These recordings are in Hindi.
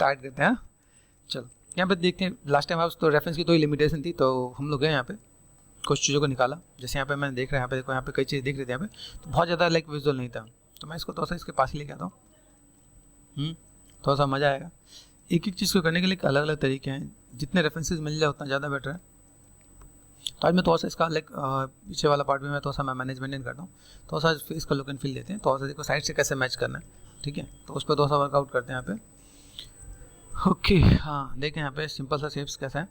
स्टार्ट करते हैं। चलो यहाँ पे देखते हैं, लास्ट टाइम आप तो रेफरेंस की तो ही लिमिटेशन थी, तो हम लोग गए यहाँ पे कुछ चीज़ों को निकाला। जैसे यहाँ पे मैंने देख रहा है, यहाँ पे देखो, यहाँ पे कई चीज़ दिख रही थी, यहाँ पे तो बहुत ज़्यादा लाइक विजुअल नहीं था, तो मैं इसको थोड़ा सा इसके पास ही लेके आता हूँ। थोड़ा सा मज़ा आएगा। एक एक चीज़ को करने के लिए अलग अलग तरीके हैं, जितने रेफरेंसेस मिल जाए उतना ज़्यादा बेटर है। तो आज मैं थोड़ा सा इसका लाइक पीछे वाला पार्ट भी मैं थोड़ा सा मैं मैनेजमेंट करता हूँ, थोड़ा सा इसका लुक एंड फील देते हैं, थोड़ा सा देखो साइड से कैसे मैच करना है, ठीक है। तो उस पर थोड़ा सा वर्कआउट करते हैं यहाँ पे। ओके हाँ, देखें यहाँ पे सिंपल सा शेप्स कैसा है,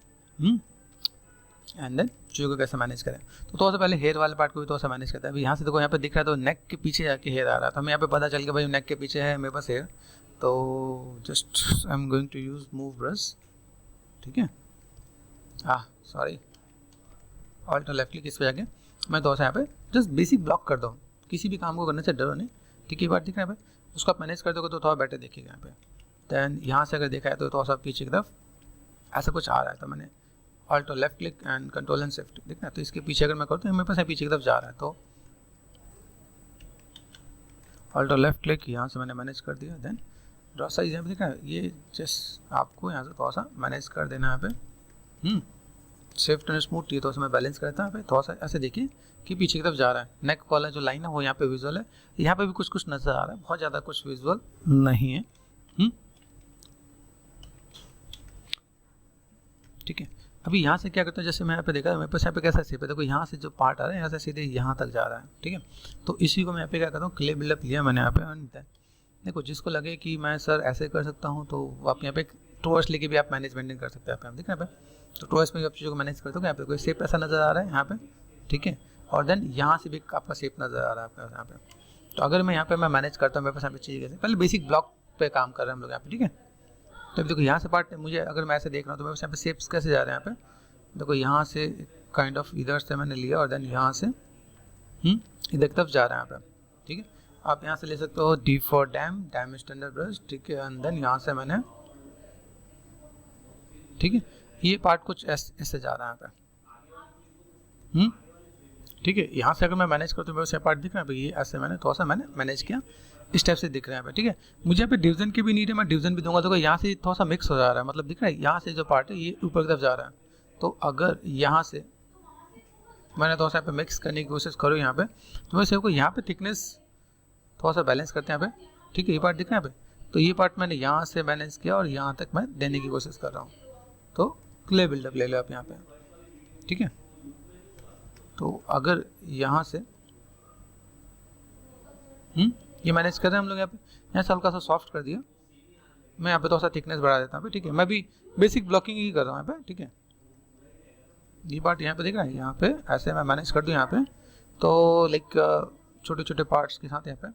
एंड देन चीज़ों को कैसे मैनेज करें। तो थोड़ा सा पहले हेयर वाले पार्ट को भी थोड़ा सा मैनेज करते हैं। अभी यहाँ से देखो, यहाँ पे दिख रहा है तो नेक के पीछे जाके हेयर आ रहा था, हमें यहाँ पे पता चल गया भाई नेक के पीछे है मेरे पास हेयर। तो just I am going to use move brush, ठीक है। सॉरी, ऑल्ट और लेफ्ट क्लिक, इस पे जाके मैं थोड़ा सा यहाँ पे जस्ट बेसिक ब्लॉक कर दूँ। किसी भी काम को करने से डरो नहीं, ठीक है। ये बात दिख रहा है भाई, उसको आप मैनेज कर दोगे तो थोड़ा बेटर देखिएगा यहाँ पे। दैन यहाँ से अगर देखा है तो थोड़ा सा पीछे की तरफ ऐसा कुछ आ रहा है, तो मैंने ऑल्ट और left click and control and shift, दिख रहा है। तो इसके पीछे अगर मैं करूँ तो मेरे पास पीछे की तरफ जा रहा है, तो ऑल्ट और लेफ्ट क्लिक यहाँ से मैंने मैनेज कर दिया। देन ड्रॉ साइज यहाँ पे दिख रहा है, ये जस्ट आपको यहाँ से थोड़ा सा मैनेज कर देना है यहाँ पे। शिफ्ट एंड स्मूथ, ये थोड़ा सा मैं बैलेंस करता हूँ यहाँ पे। थोड़ा सा ऐसे देखिए कि पीछे की तरफ जा रहा है, नेक वाला जो लाइन है वो यहाँ पे विजुअल है, यहाँ पे भी कुछ कुछ नजर आ रहा है, बहुत ज़्यादा कुछ विजुअल नहीं है, ठीक है। अभी यहाँ से क्या करता है, जैसे मैं यहाँ पे देखा, मेरे पास यहाँ पे कैसा शेप है, देखो यहाँ से जो पार्ट आ रहा है यहाँ से सीधे यहाँ तक जा रहा है, ठीक है। तो इसी को मैं यहाँ पे क्या करता हूँ, क्ले बिल्डअप लिया मैंने यहाँ पे। देखो जिसको लगे कि मैं सर ऐसे कर सकता हूँ, तो आप यहाँ पे टूवर्स लेके भी आप मैनेजमेंट कर सकते हैं। आप देख रहे हैं यहाँ पे, तो टूवर्स में भी आप चीज़ों को मैनेज करते हो। यहाँ पे कोई शेप ऐसा नज़र आ रहा है यहाँ पे, ठीक है। और देन यहाँ से भी आपका शेप नज़र आ रहा है आपका यहाँ पे। तो अगर मैं यहाँ पे मैं मैनेज करता हूँ, मेरे पास यहाँ पे चीज़ कैसे, पहले बेसिक ब्लॉक पे काम कर रहे हैं हम लोग यहाँ पे, ठीक है। तो देखो यहाँ से पार्ट मुझे, अगर मैं ऐसे देख रहा हूँ तो मेरे पास यहाँ पे शेप्स कैसे जा रहे हैं यहाँ पे। देखो यहाँ से काइंड ऑफ इधर से मैंने लिया और देन यहाँ से इधर की तरफ जा रहा है यहाँ पे, ठीक है। आप यहाँ से ले सकते हो D for dam, dam standard brush, ठीक है। एंड देन यहाँ से मैंने, ठीक है, ये पार्ट कुछ ऐसे जा रहा है यहाँ पे, ठीक है। यहाँ से अगर मैं मैनेज करता हूँ, मेरे पार्ट दिख रहा है, ये ऐसे मैंने थोड़ा सा मैंने मैनेज किया, इस टाइप से दिख रहा है, ठीक है। मुझे यहाँ पे डिवीजन की भी नीड है, मैं डिवीजन भी दूंगा। तो यहाँ से थोड़ा सा मिक्स हो जा रहा है, मतलब दिख रहा है यहाँ से जो पार्ट है ये ऊपर की तरफ जा रहा है। तो अगर यहाँ से मैंने थोड़ा सा यहाँ पे मिक्स करने की कोशिश करूँ यहाँ पे, तो मैं सिर्फ को यहाँ पे थिकनेस थोड़ा सा बैलेंस करते हैं यहाँ पे, ठीक है। ये पार्ट दिख रहा है यहाँ पे, तो ये पार्ट मैंने यहाँ से मैनेज किया और यहाँ तक मैं देने की कोशिश कर रहा हूँ। तो क्ले बिल्डअप ले लो आप यहाँ पे, ठीक है। तो अगर यहाँ से ये मैनेज कर रहे हैं हम लोग यहाँ से हल्का सा सॉफ्ट कर दिया, मैं यहाँ पे थोड़ा सा थिकनेस बढ़ा देता हूँ, ठीक है। मैं भी बेसिक ब्लॉकिंग ही कर रहा हूँ यहाँ पे, ठीक है। ये पार्ट यहाँ पे दिख रहा है, यहाँ पे ऐसे मैं मैनेज कर दूँ यहाँ पे, तो लाइक छोटे छोटे पार्ट्स के साथ यहाँ पे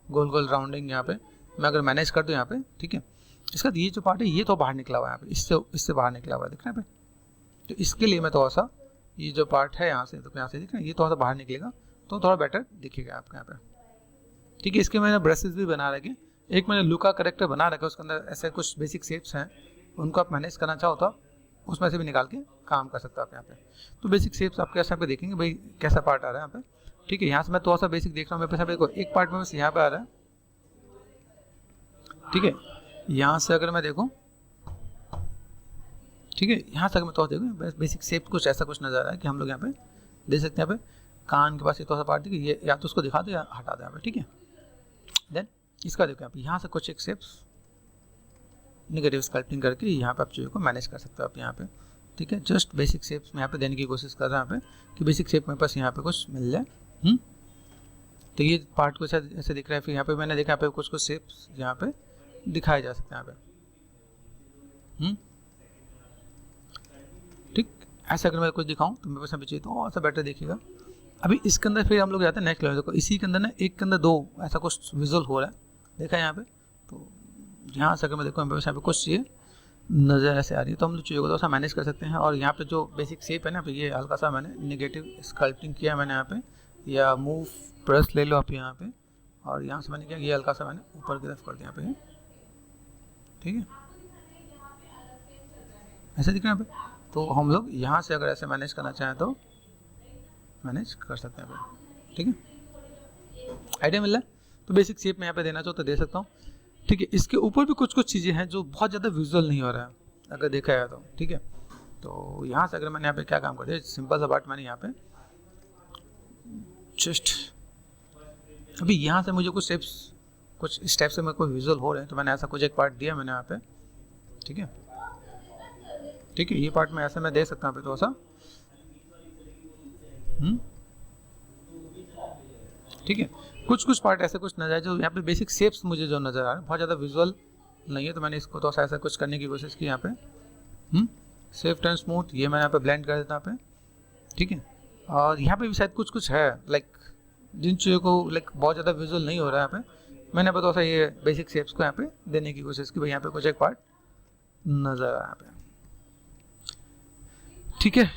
गोल गोल राउंडिंग यहाँ पे मैं अगर मैनेज कर दूँ यहाँ पे, ठीक है। इसका ये जो पार्ट है ये तो बाहर निकला हुआ है यहाँ पे, इससे बाहर निकला हुआ है, दिख रहा है यहाँ पे। तो इसके लिए मैं थोड़ा सा ये जो पार्ट है यहाँ से, तो यहाँ से दिख रहा है, ये थोड़ा सा बाहर निकलेगा तो थोड़ा बेटर दिखेगा आपको यहाँ पे, ठीक है। इसके मैंने ब्रशेस भी बना रखे, एक मैंने लुका करेक्टर बना रखा, उसके अंदर ऐसे कुछ बेसिक शेप्स हैं, उनको आप मैनेज करना चाहो तो उसमें से भी निकाल के काम कर सकते हो आप यहाँ पे। तो बेसिक शेप्स आपके यहाँ पे देखेंगे भाई कैसा पार्ट आ रहा है यहाँ पे, ठीक है। यहाँ से मैं थोड़ा सा बेसिक देख रहा हूँ, मेरे पास देखो एक पार्ट में बस यहाँ पे आ रहा है, ठीक है। यहाँ से अगर मैं देखूँ, ठीक है, यहाँ से अगर मैं थोड़ा देखूँ बेसिक शेप कुछ ऐसा कुछ नजर आ रहा है कि हम लोग यहाँ पे देख सकते हैं। यहाँ पे कान के पास ये थोड़ा सा पार्ट, ठीक है, ये या तो उसको दिखा दो या हटा दो यहाँ पे, ठीक है। देन इसका देखो यहाँ पे, यहाँ से कुछ एक शेप्स नेगेटिव स्कल्पटिंग करके यहाँ पे आप चीज़ों को मैनेज कर सकते हो आप यहाँ पे, ठीक है। जस्ट बेसिक शेप्स मैं यहाँ पे देने की कोशिश कर रहा हूँ यहाँ पे कि बेसिक शेप मेरे पास यहाँ पे कुछ मिल जाए। तो ये पार्ट कुछ ऐसे दिख रहा है। फिर यहाँ पे मैंने देखा यहाँ पे कुछ कुछ शेप्स यहाँ पे दिखाए जा सकते हैं यहाँ पे, ठीक। ऐसा अगर मैं कुछ दिखाऊँ तो मेरे पास यहाँ पे चाहिए तो ऐसा बेटर देखिएगा। अभी इसके अंदर फिर हम लोग जाते हैं नेक्स्ट लेवल। देखो इसी के अंदर ना एक के अंदर दो ऐसा कुछ विजुअल हो रहा है, देखा है यहाँ पे। तो यहाँ से अगर मैं देखूँ यहाँ पे कुछ चीज़ें नज़र ऐसे आ रही है, तो हम लोग चीज़ों को थोड़ा सा मैनेज कर सकते हैं। और यहाँ पे जो बेसिक शेप है ना, ये हल्का सा मैंने नेगेटिव स्कल्पटिंग किया मैंने यहाँ पे, या मूव ब्रश ले लो आप यहाँ पे, और यहाँ से मैंने क्या ये हल्का सा मैंने ऊपर की तरफ कर दिया यहाँ पे, ठीक है। ऐसे दिख रहा है यहाँ पे। तो हम लोग यहाँ से अगर ऐसे मैनेज करना चाहें तो मैनेज कर सकते हैं यहाँ पे, ठीक है। आइडिया मिल रहा है। तो बेसिक शेप में यहाँ पे देना चाहो तो दे सकता हूँ। ठीक है, इसके ऊपर भी कुछ कुछ चीज़ें हैं जो बहुत ज़्यादा विजुअल नहीं हो रहा है अगर देखा जाए तो। ठीक है, तो यहाँ से अगर मैंने यहाँ पे क्या काम कर दिया, सिंपल सा पार्ट मैंने यहाँ पे जस्ट अभी यहाँ से मुझे कुछ स्टेप से मेरे को विजुअल हो रहे हैं, तो मैंने ऐसा कुछ एक पार्ट दिया मैंने यहाँ पे। ठीक है, ठीक है, ये पार्ट में ऐसे मैं दे सकता हूँ पे थोड़ा सा। ठीक है, कुछ पार्ट ऐसे कुछ नजर आए जो यहाँ पे बेसिक शेप्स मुझे जो नजर आ रहे हैं, बहुत ज़्यादा विजुअल नहीं है, तो मैंने इसको थोड़ा सा ऐसा कुछ करने की कोशिश की यहाँ पे। सेफ्ट एंड स्मूथ, ये मैं यहाँ पे ब्लेंड कर देता यहाँ पे। ठीक है, और यहाँ पे भी शायद कुछ है लाइक जिन चीज़ों को लाइक बहुत ज़्यादा विजुअल नहीं हो रहा है यहाँ पे, मैंने थोड़ा सा ये बेसिक शेप्स को यहाँ पे देने की कोशिश की, भाई यहाँ पे कुछ एक पार्ट नजर आ रहा है यहाँ पे। ठीक है,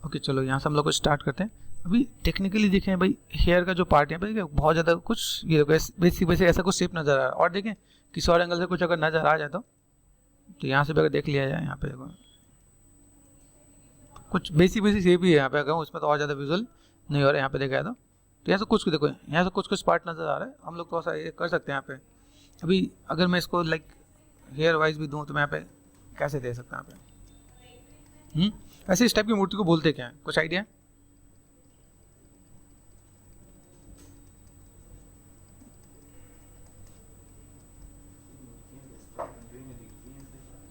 ओके, चलो यहाँ से हम लोग को स्टार्ट करते हैं। अभी टेक्निकली देखें भाई, हेयर का जो पार्ट है भाई बहुत ज़्यादा कुछ ये बेसिक ऐसा कुछ शेप नज़र आ रहा है, और देखें किसी और एंगल से कुछ अगर नज़र आ जाए तो यहाँ से भी अगर देख लिया जाए, यहाँ पे देखो कुछ बेसिक शेप ही है यहाँ पे, अगर उसमें तो और ज़्यादा विजुअल नहीं हो रहा है यहाँ पे देखा जाए तो यहाँ से कुछ देखो, यहाँ से कुछ पार्ट नज़र आ रहा है, हम लोग थोड़ा सा ये कर सकते हैं यहाँ पे। अभी अगर मैं इसको लाइक हेयर वाइज भी दूँ तो मैं यहाँ पे कैसे दे सकता हूँ यहाँ पे। ऐसे इस टाइप की मूर्ति को बोलते क्या है, कुछ आइडिया है?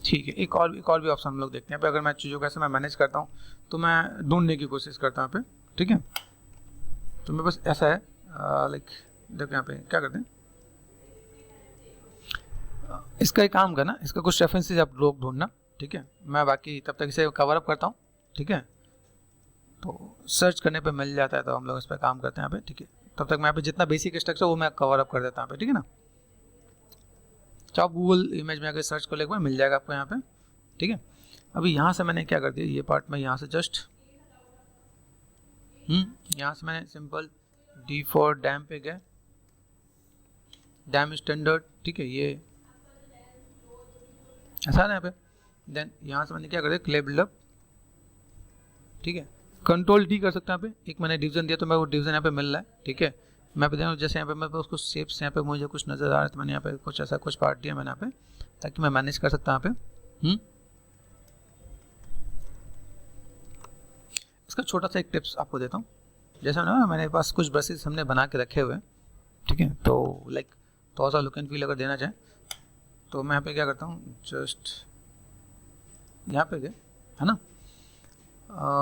ठीक है, एक और भी ऑप्शन हम लोग देखते हैं पे। अगर मैं चीज़ों को ऐसे मैं मैनेज करता हूँ तो मैं ढूंढने की कोशिश करता हूँ पे। ठीक है, तो मैं बस ऐसा है लाइक देखो यहाँ पे क्या करते हैं, इसका एक काम करना, इसका कुछ रेफरेंसेस आप लोग ढूंढना। ठीक है, मैं बाकी तब तक इसे कवर अप करता हूँ। ठीक है, तो सर्च करने पे मिल जाता है तो हम लोग इस पर काम करते हैं यहाँ पे। ठीक है, तब तक मैं यहाँ पे जितना बेसिक स्ट्रक्चर वो मैं कवर अप कर देता हूँ यहाँ पे। ठीक है ना, चाहे आप गूगल इमेज में अगर सर्च कर ले मिल जाएगा आपको यहाँ पे। ठीक है, अभी यहाँ से मैंने क्या कर दिया, ये पार्ट में यहाँ से जस्ट यहाँ से मैंने सिंपल D फॉर डैम पे गया, डैम स्टैंडर्ड। ठीक है, ये ऐसा है यहाँ पे। देन यहाँ से मैंने क्या कर दिया, क्ले बिल्डअप। ठीक है, कंट्रोल D कर सकते हैं यहाँ पे, एक मैंने डिवीजन दिया तो मैं वो डिवीजन यहाँ पे मिल रहा है। ठीक है, मैं पे देखूँ जैसे यहाँ पे मैं उसको शेप्स यहाँ पे मुझे कुछ नज़र आ रहा है, तो मैंने यहाँ पे कुछ ऐसा कुछ पार्ट दिया मैंने यहाँ पे, ताकि मैं मैनेज कर सकता हूँ यहाँ पे। इसका छोटा सा एक टिप्स आपको देता हूँ। जैसा ना मेरे पास कुछ ब्रशेस हमने बना के रखे हुए हैं। ठीक है, तो लाइक थोड़ा सा लुक एंड फील अगर देना चाहें तो मैं यहाँ पे क्या करता हूँ, जस्ट यहाँ पे गए है ना,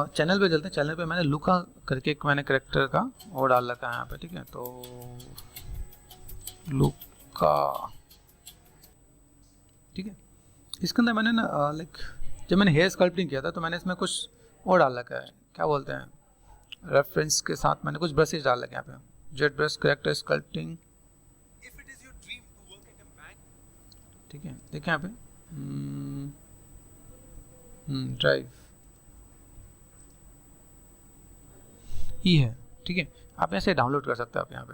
चैनल पे चलते हैं। चैनल पे मैंने लुका करके एक मैंने करेक्टर का वो डाल रखा है यहाँ पे। ठीक है, तो लुका। ठीक है, इसके अंदर मैंने ना लाइक जब मैंने हेयर स्कल्पटिंग किया था तो मैंने इसमें कुछ वो डाल रखा है, क्या बोलते हैं, रेफरेंस के साथ मैंने कुछ ब्रशेज डाल रखे हैं यहाँ पे, जेट ब्रश करेक्टर स्कल्पटिंग। ठीक है, देखिए यहाँ पे ड्राइव ये है। ठीक है, आप ऐसे डाउनलोड कर सकते हैं आप यहाँ पे।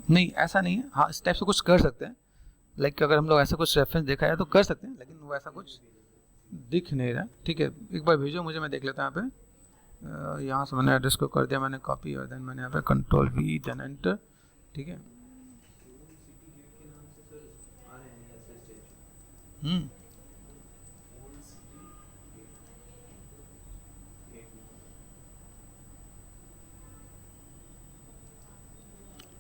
नहीं ऐसा नहीं है, हाँ इस टाइप से कुछ कर सकते हैं, लाइक अगर हम लोग ऐसा कुछ रेफरेंस देखा है तो कर सकते हैं, लेकिन वो ऐसा कुछ दिख नहीं रहा। ठीक है, एक बार भेजो मुझे, मैं देख लेता हूँ यहाँ पे। यहाँ से मैंने एड्रेस को कर दिया मैंने कॉपी, और देन मैंने यहाँ पे कंट्रोल V देन एंटर। ठीक है,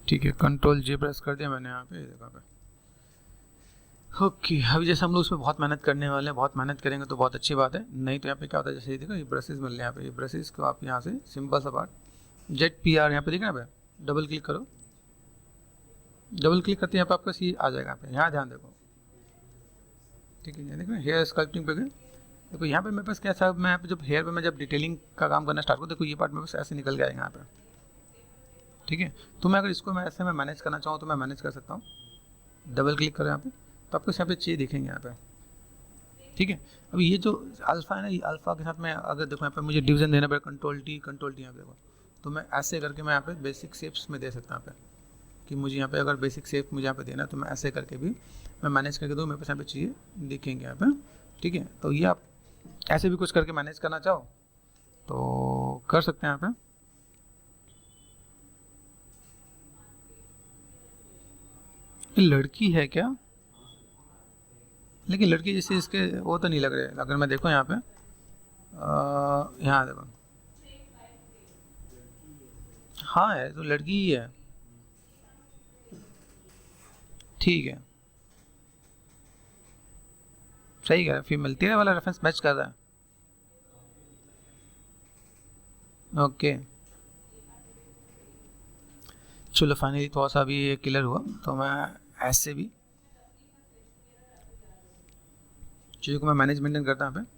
ठीक है, कंट्रोल J प्रेस कर दिया मैंने यहाँ पे, देखा पे। ओके, अभी जैसे हम लोग उसमें बहुत मेहनत करने वाले हैं, बहुत मेहनत करेंगे तो बहुत अच्छी बात है। नहीं तो यहाँ पे क्या होता है, जैसे ये देखो ये ब्रशेज मिल रहे हैं यहाँ पे, ये ब्रशेज को आप यहाँ से सिंपल सा पार्ट ZPR यहाँ पे देखना पे, डबल क्लिक करो, डबल क्लिक करते हैं यहाँ पे आपका सी आ जाएगा। यहाँ पे यहाँ ध्यान देखो। ठीक है, देखो हेयर स्कल्पटिंग पे गए, देखो यहाँ पे मेरे पास क्या था, मैं यहाँ पे जब हेयर पे मैं जब डिटेलिंग का काम करना स्टार्ट करूँ, देखो ये पार्ट मेरे पास ऐसे निकल गया यहाँ पे। ठीक है, तो मैं अगर इसको मैं ऐसे में मैनेज करना चाहूँ तो मैं मैनेज कर सकता हूँ। डबल क्लिक करो यहाँ पे, तो आपको यहाँ पे चीज़ दिखेंगे यहाँ पे। ठीक है, अभी ये जो अल्फ़ा है ना, ये अल्फ़ा के साथ में अगर देखो यहाँ पे मुझे डिवीजन देना पड़ेगा, कंट्रोल टी यहाँ पे देखो, तो मैं ऐसे करके मैं यहाँ पे बेसिक शेप्स में दे सकता हूँ यहाँ पे। कि मुझे यहाँ पे अगर बेसिक शेप मुझे यहाँ पे देना है तो मैं ऐसे करके भी मैं मैनेज करके दूँ, मेरे पास यहाँ पे चीज़ें दिखेंगे यहाँ पे, ठीक है। तो ये आप ऐसे भी कुछ करके मैनेज करना चाहो तो कर सकते हैं यहाँ पे। ये लड़की है क्या? लेकिन लड़की जैसे इसके वो तो नहीं लग रहे। अगर मैं देखूँ यहाँ पे, यहाँ देखो, हाँ है तो लड़की ही है, ठीक है, सही है, फीमेल। तेरा वाला रेफरेंस मैच कर रहा है, ओके। चलो फाइनली थोड़ा सा भी ये क्लियर हुआ, तो मैं ऐसे भी चीज़ों को मैं मैनेज मेंटेन करता हूँ यहाँ पे,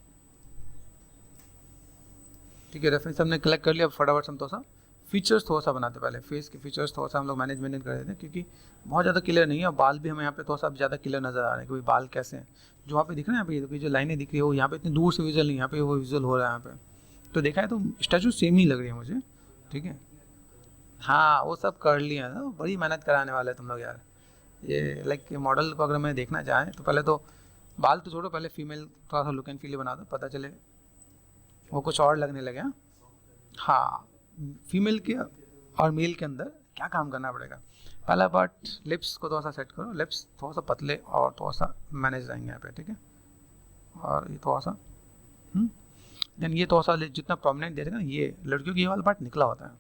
ठीक है। रेफरेंस हमने कलेक्ट कर लिया, अब फटाफट से हम थोड़ा सा फीचर्स थोड़ा सा बनाते, पहले फेस के फीचर्स थोड़ा सा हम लोग मैनेज मेंटेन कर देते हैं, क्योंकि बहुत ज़्यादा क्लियर नहीं है। और बाल भी हमें यहाँ पे थोड़ा सा ज़्यादा क्लियर नज़र आ रहे हैं कि भाई बाल कैसे हैं। जो वहाँ पे दिख रहा है, यहाँ पे जो लाइनें दिख रही है वो यहाँ पे इतनी दूर से विजुअल नहीं, यहाँ पे वो विजुअल हो रहा है यहाँ पे। तो देखा है तो स्टैचू सेम ही लग रही है मुझे, ठीक है। हाँ वो सब कर लिया है ना, बड़ी मेहनत कराने वाले तुम लोग यार। ये लाइक मॉडल को अगर मैं देखना चाहें तो पहले तो बाल तो छोड़ो, पहले फीमेल थोड़ा सा लुक एंड फील बना दो, पता चले वो कुछ और लगने लगे। हाँ फीमेल के और मेल के अंदर क्या काम करना पड़ेगा। पहला पार्ट, लिप्स को थोड़ा सा सेट करो, लिप्स थोड़ा सा पतले और थोड़ा सा मैनेज रहेंगे यहाँ पे, ठीक है। और ये थोड़ा सा देन ये थोड़ा सा जितना प्रोमिनेंट दे देगा ना, ये लड़कियों की ये वाला पार्ट निकला होता है,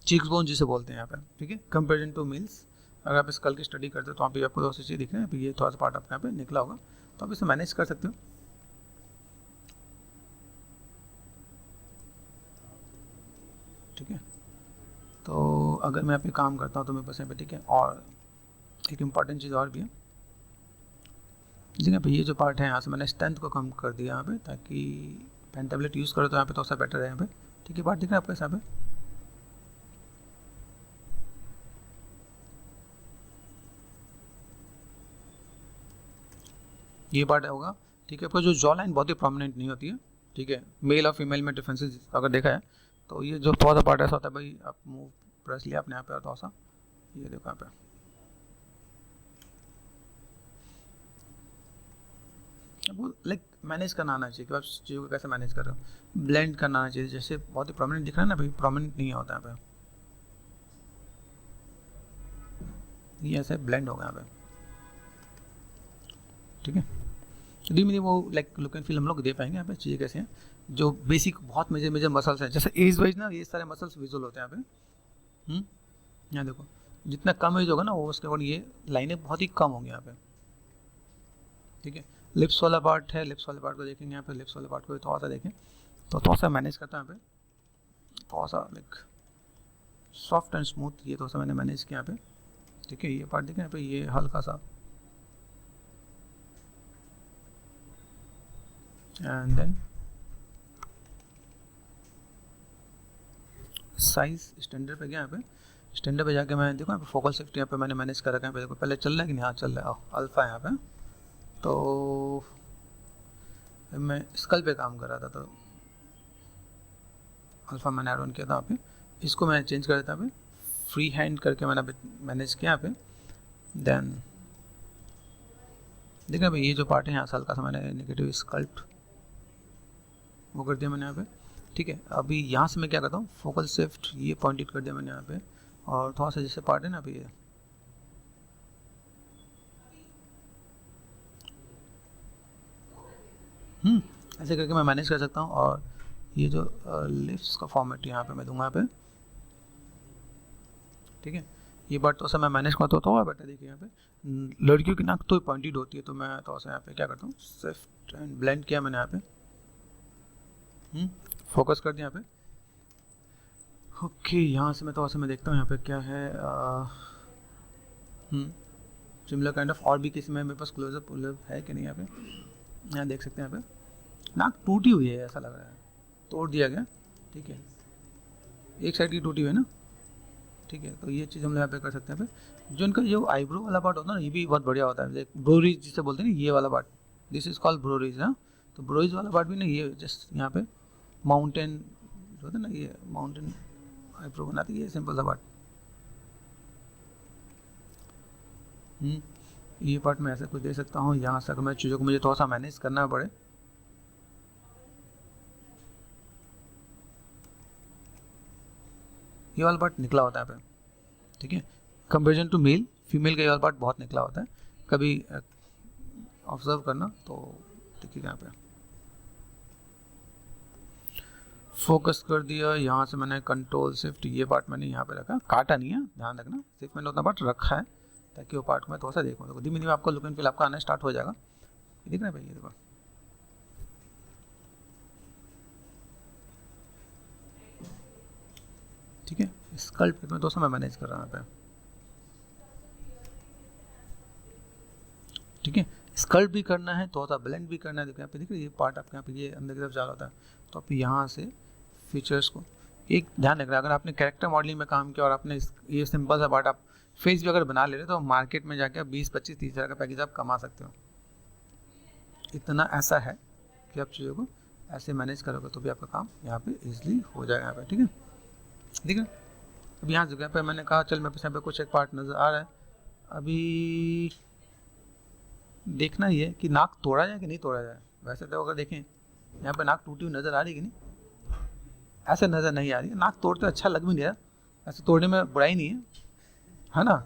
चीक्स बोन जिसे बोलते हैं यहाँ पे, ठीक है। कंपेरिजन टू मेल्स, अगर आप स्कल की स्टडी करते हो तो वहाँ पे आपको थोड़ा सी चीज़ दिख रही है, ये थोड़ा सा पार्ट आपके यहाँ पे निकला होगा, तो आप इसे मैनेज कर सकते हो, ठीक है। तो अगर मैं यहाँ पे काम करता हूँ तो मेरे पास यहाँ पे, ठीक है। और एक इम्पॉर्टेंट चीज़ और भी है, जगह पे ये जो पार्ट है यहाँ से मैंने स्ट्रेंथ को कम कर दिया यहाँ पे, ताकि पेन टेबलेट यूज़ करो तो यहाँ पे थोड़ा सा बेटर है यहाँ पे, ठीक है। पार्ट दिख रहा है आपको यहाँ पे, ये पार्ट होगा, ठीक है। आपका जो जॉ लाइन बहुत ही प्रोमिनेंट नहीं होती है, ठीक है। मेल और फीमेल में डिफरेंसेस अगर देखा है तो ये जो थोड़ा सा पार्ट ऐसा होता है भाई, आप मूव प्रेस लिया आपने यहाँ पे थोड़ा सा, ये देखो यहाँ पे, वो लाइक मैनेज करना आना चाहिए कि आप चीज़ों को कैसे मैनेज कर रहे हो। ब्लेंड करना आना चाहिए, जैसे बहुत ही प्रोमिनेंट दिख रहा है ना भाई, प्रोमिनेंट नहीं होता यहाँ पे, ये ऐसे ब्लेंड होगा यहाँ पे, ठीक है। धीमे धीमे वो लाइक लुक एंड फील हम लोग दे पाएंगे यहाँ पे। चीज़ें कैसे हैं, जो बेसिक बहुत मेजर मेजर मसल्स हैं, जैसे एज वाइज ना ये सारे मसल्स विजुअल होते हैं यहाँ पे। यहाँ देखो, जितना कम एज होगा ना वो उसके अकॉर्डिंग ये लाइनें बहुत ही कम होंगी यहाँ पे, ठीक है। लिप्स वाला पार्ट है, लिप्स वाले पार्ट को देखेंगे यहाँ पे, लिप्स वाले पार्ट को थोड़ा सा देखें तो थोड़ा सा मैनेज करता है यहाँ पे, थोड़ा सा लाइक सॉफ्ट एंड स्मूथ, ये थोड़ा सा मैंने मैनेज किया यहाँ पे, ठीक है। ये पार्ट देखें यहाँ पे, ये हल्का सा, एंड देन साइज स्टैंडर्ड पे गया यहाँ पे, स्टैंडर्ड पे जाके मैं देखो यहाँ पे फोकल शिफ्ट यहाँ पे मैंने मैनेज कर रखा है, देखो पहले चल रहा है कि नहीं, हाँ चल रहा है, अल्फा यहाँ पे। तो मैं स्कल पे काम कर रहा था तो अल्फा मैंने ऐड ऑन किया था यहाँ पे, इसको मैं चेंज कर देता यहाँ पे, फ्री हैंड करके मैंने मैनेज किया यहाँ पे। देन देखा भाई ये जो पार्ट है यहाँ से हल्का सा मैंने नेगेटिव स्कल्प्ट वो कर दिया मैंने यहाँ पे, ठीक है। अभी यहाँ से मैं क्या करता हूँ, फोकल शिफ्ट ये पॉइंटेड कर दिया मैंने यहाँ पे, और थोड़ा सा जैसे पार्ट है ना अभी ये, ऐसे करके मैं मैनेज कर सकता हूँ। और ये जो लिप्स का फॉर्मेट यहाँ पे मैं दूंगा यहाँ पे, ठीक है। ये बात तो मैं मैनेज करता हूँ थोड़ा बेटर। देखिए यहाँ पे लड़कियों की नाक तो पॉइंटेड होती है, तो मैं थोड़ा सा यहाँ पे क्या करता हूँ, शिफ्ट एंड ब्लेंड किया मैंने यहाँ पे, फोकस कर दिया यहाँ पे, ओके। यहाँ से मैं थोड़ा सा मैं देखता हूँ यहाँ पे क्या है, सिमिलर काइंड ऑफ और भी किसी में मेरे पास क्लोजअप है कि नहीं यहाँ पे, यहाँ देख सकते हैं यहाँ पे नाक टूटी हुई है, ऐसा लग रहा है तोड़ दिया गया, ठीक है। एक साइड की टूटी हुई है ना, ठीक है। तो ये चीज़ हम लोग यहाँ पे कर सकते हैं। पे जो इनका जो आईब्रो वाला पार्ट होता है ना, ये भी बहुत बढ़िया होता है, ब्रोरीज जिसे बोलते हैं ना, ये वाला पार्ट, दिस इज कॉल्ड ब्रोरीज ना। तो ब्रोरीज वाला पार्ट भी ना, ये जस्ट यहाँ पे माउंटेन जो होता है ना, ये माउंटेन आईब्रो बनाती है, ये सिंपल सा पार्ट, ये पार्ट में ऐसा कुछ दे सकता हूँ। यहाँ से अगर मैं चीज़ों को मुझे थोड़ा सा मैनेज करना पड़े, ये वाला पार्ट निकला होता है यहाँ पे, ठीक है। कंपेरिजन टू मेल, फीमेल का ये वाला पार्ट बहुत निकला होता है, कभी ऑब्जर्व करना। तो देखिए यहाँ पे फोकस कर दिया, यहाँ से मैंने कंट्रोल शिफ्ट ये पार्ट मैंने यहाँ पे रखा, काटा नहीं है, ध्यान रखना, सिर्फ मैंने उतना पार्ट रखा है ताकि वो पार्ट में थोड़ा सा देखूँ। तो धीमे धीमे आपको लुक एंड फील आपका आना स्टार्ट हो जाएगा। दिख रहा है भाई, ये देखो, ठीक है। स्कल्प्ट में दोस्तों मैं मैनेज कर रहा हूँ यहाँ पे, ठीक है। स्कल्प्ट भी करना है, थोड़ा सा ब्लेंड भी करना है। देखो यहाँ पे, दिख रही है ये पार्ट आपके यहाँ पे, ये अंदर की तरफ जा रहा होता है। तो आप यहाँ से फीचर्स को एक ध्यान रखना, अगर आपने कैरेक्टर मॉडलिंग में काम किया और आपने ये सिंपल सा पार्ट आप फेस भी अगर बना ले रहे तो मार्केट में जाके 20-25-30 हज़ार का पैकेज आप कमा सकते हो। इतना ऐसा है कि आप चीज़ों को ऐसे मैनेज करोगे तो भी आपका काम यहाँ पे इजीली हो जाएगा यहाँ पे, ठीक है। ठीक है, अब यहाँ जगह पे मैंने कहा चल मेरे पास यहाँ पे कुछ एक पार्ट नज़र आ रहा है। अभी देखना ही है कि नाक तोड़ा जाए कि नहीं तोड़ा जाए। वैसे तो अगर देखें यहाँ पे नाक टूटी हुई नज़र आ रही है कि नहीं, ऐसे नज़र नहीं आ रही है। नाक तोड़ते अच्छा लग भी नहीं रहा, ऐसे तोड़ने में बुराई नहीं है ना,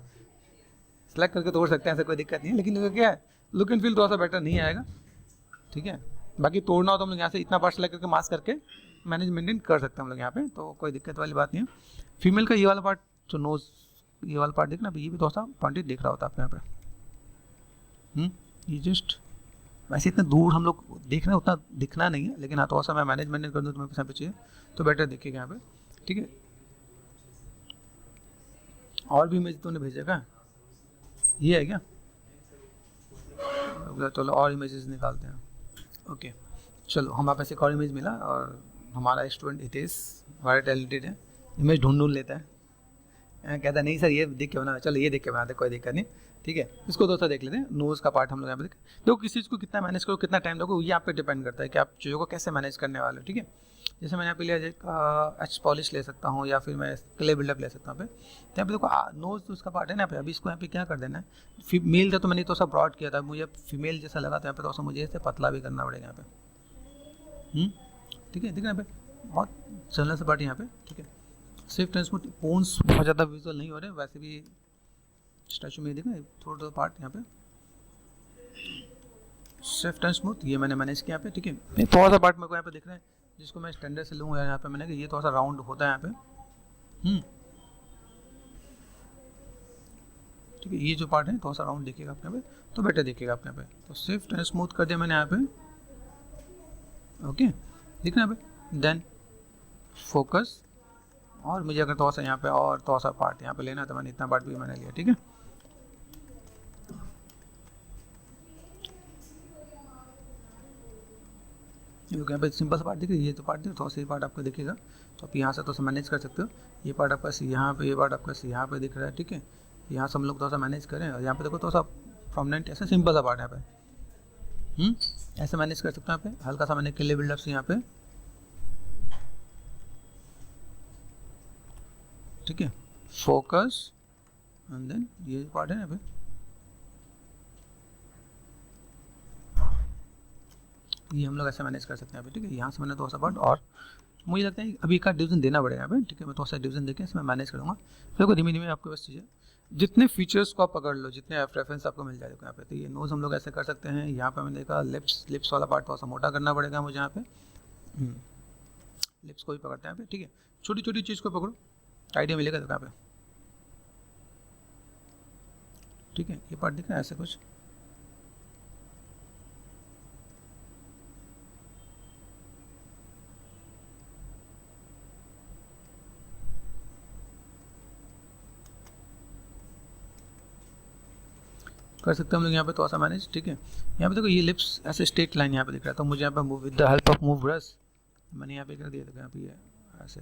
सेलेक्ट करके तोड़ सकते हैं, ऐसे कोई दिक्कत नहीं है। लेकिन क्या है, लुक एंड फील थोड़ा सा बेटर नहीं आएगा, ठीक है। बाकी तोड़ना हो तो हम लोग यहाँ से इतना पार्ट सेलेक्ट करके मास्क करके मैनेज मेंटेन कर सकते हैं हम लोग यहाँ पे, तो कोई दिक्कत वाली बात नहीं है। फीमेल का ये वाला पार्ट जो नोज, ये वाला पार्ट देखना, ये भी थोड़ा सा पॉइंटेड दिख रहा होता है आपके यहाँ पे। ये जस्ट वैसे इतना दूर हम लोग देख रहे हैं, उतना दिखना नहीं है, लेकिन हाँ थोड़ा सा मैं मैनेजमेंट कर दूँ तो मेरे पे चाहिए तो बेटर दिखेगा यहाँ पे, ठीक है। और भी इमेज तूने भेजेगा, ये है क्या? चलो और इमेजेस निकालते हैं। ओके चलो, हमारे पास एक और इमेज मिला और हमारा स्टूडेंट हितेश बड़ा टैलेंटेड है, इमेज ढूंढ लेता है, कहता है नहीं सर ये देख के बना, चलो ये देख के बनाते, कोई दिक्कत नहीं, ठीक है। इसको दोस्तों देख लेते हैं। नोज़ का पार्ट हम लोग यहाँ पे देखो, किसी चीज़ को कितना मैनेज करो, कितना टाइम लगो, ये आप पे डिपेंड करता है कि आप चीज़ों को कैसे मैनेज करने वाले हो, ठीक है। जैसे मैंने यहाँ पे लिया एच पॉलिश ले सकता हूँ या फिर मैं क्ले बिल्डअप ले सकता हूँ पे। तो यहाँ पे देखो नोज़ तो उसका पार्ट है ना यहाँ पे, अभी इसको यहाँ पे क्या कर देना है, मेल था तो मैंने तो सब ब्रॉड किया था, मुझे फीमेल जैसा लगा तो यहाँ पे तो मुझे इसे पतला भी करना पड़ेगा यहाँ पे, ठीक है। देखना यहाँ पे बहुत जनरल सा पार्ट यहाँ पे, ठीक है। सिर्फ ट्रांसपोर्ट पोन्स बहुत ज़्यादा विजुअल नहीं हो रहे, वैसे भी स्टैचू में देखना थोड़ा पार्ट यहाँ पे स्विफ्ट एंड स्मूथ, ये मैंने मैनेज किया यहाँ पे, ठीक है। थोड़ा सा पार्ट मेरे को यहाँ पे दिख रहा है जिसको मैं स्टैंडर्ड से लूँगा यहाँ पे मैंने कि ये थोड़ा सा राउंड होता है यहाँ पे, ठीक है। ये जो पार्ट है थोड़ा सा राउंड दिखेगा आपके यहाँ पे तो बेटर दिखेगा आपके यहाँ पे। तो स्विफ्ट एंड स्मूथ कर दिया मैंने यहाँ पे, ओके, दिखना यहाँ पे। देन फोकस, और मुझे अगर थोड़ा सा यहाँ पे और थोड़ा सा पार्ट यहाँ पे लेना है तो मैंने इतना पार्ट भी मैंने लिया, ठीक है। यहाँ पे सिंपल सा पार्ट दिख रही है, ये तो पार्ट दिख, थोड़ा सा ये पार्ट आपको दिखेगा तो आप यहाँ से थोड़ा सा मैनेज कर सकते हो। ये पार्ट आपका यहाँ पे, ये पार्ट आपका यहाँ पे दिख रहा है, ठीक है। यहाँ से हम लोग थोड़ा सा मैनेज करें और यहाँ पे देखो थोड़ा सा प्रोमिनेंट ऐसा सिंपल सा पार्ट यहाँ पे, ऐसे मैनेज कर सकते हैं यहाँ पे। हल्का सा मैंने क्ले बिल्डअप से यहाँ पे, ठीक है, फोकस एंड देन ये पार्ट है यहाँ पे, ये हम लोग ऐसे मैनेज कर सकते हैं यहाँ पे, ठीक है। यहाँ से मैंने थोड़ा सा पार्ट और मुझे लगता है अभी का डिवीजन देना पड़ेगा यहाँ पे, ठीक है। मैं थोड़ा सा डिवीजन देके इसमें मैनेज करूँगा, फिर को धीमे धीमे आपके पास चीज़ें जितने फीचर्स को आप पकड़ लो, जितने रेफरेंस आपको मिल जाएगा यहाँ पे। तो ये नोज हम लोग ऐसे कर सकते हैं। यहाँ पे मैंने देखा लिप्स वाला पार्ट थोड़ा सा मोटा करना पड़ेगा मुझे यहाँ पे, लिप्स को भी पकड़ते हैं यहाँ पे, ठीक है। छोटी छोटी चीज़ को पकड़ो, आइडिया मिलेगा देखो यहाँ पे, ठीक है। ये पार्ट दिख रहा है ऐसे कुछ, कर सकते हैं हम लोग यहाँ पे थोड़ा सा मैनेज, ठीक है। यहाँ पे देखो ये लिप्स ऐसे स्ट्रेट लाइन यहाँ पे दिख रहा है, तो मुझे यहाँ पे move with the help of move brush मैंने यहाँ पे कर दिया। देखो यहाँ पे ये ऐसे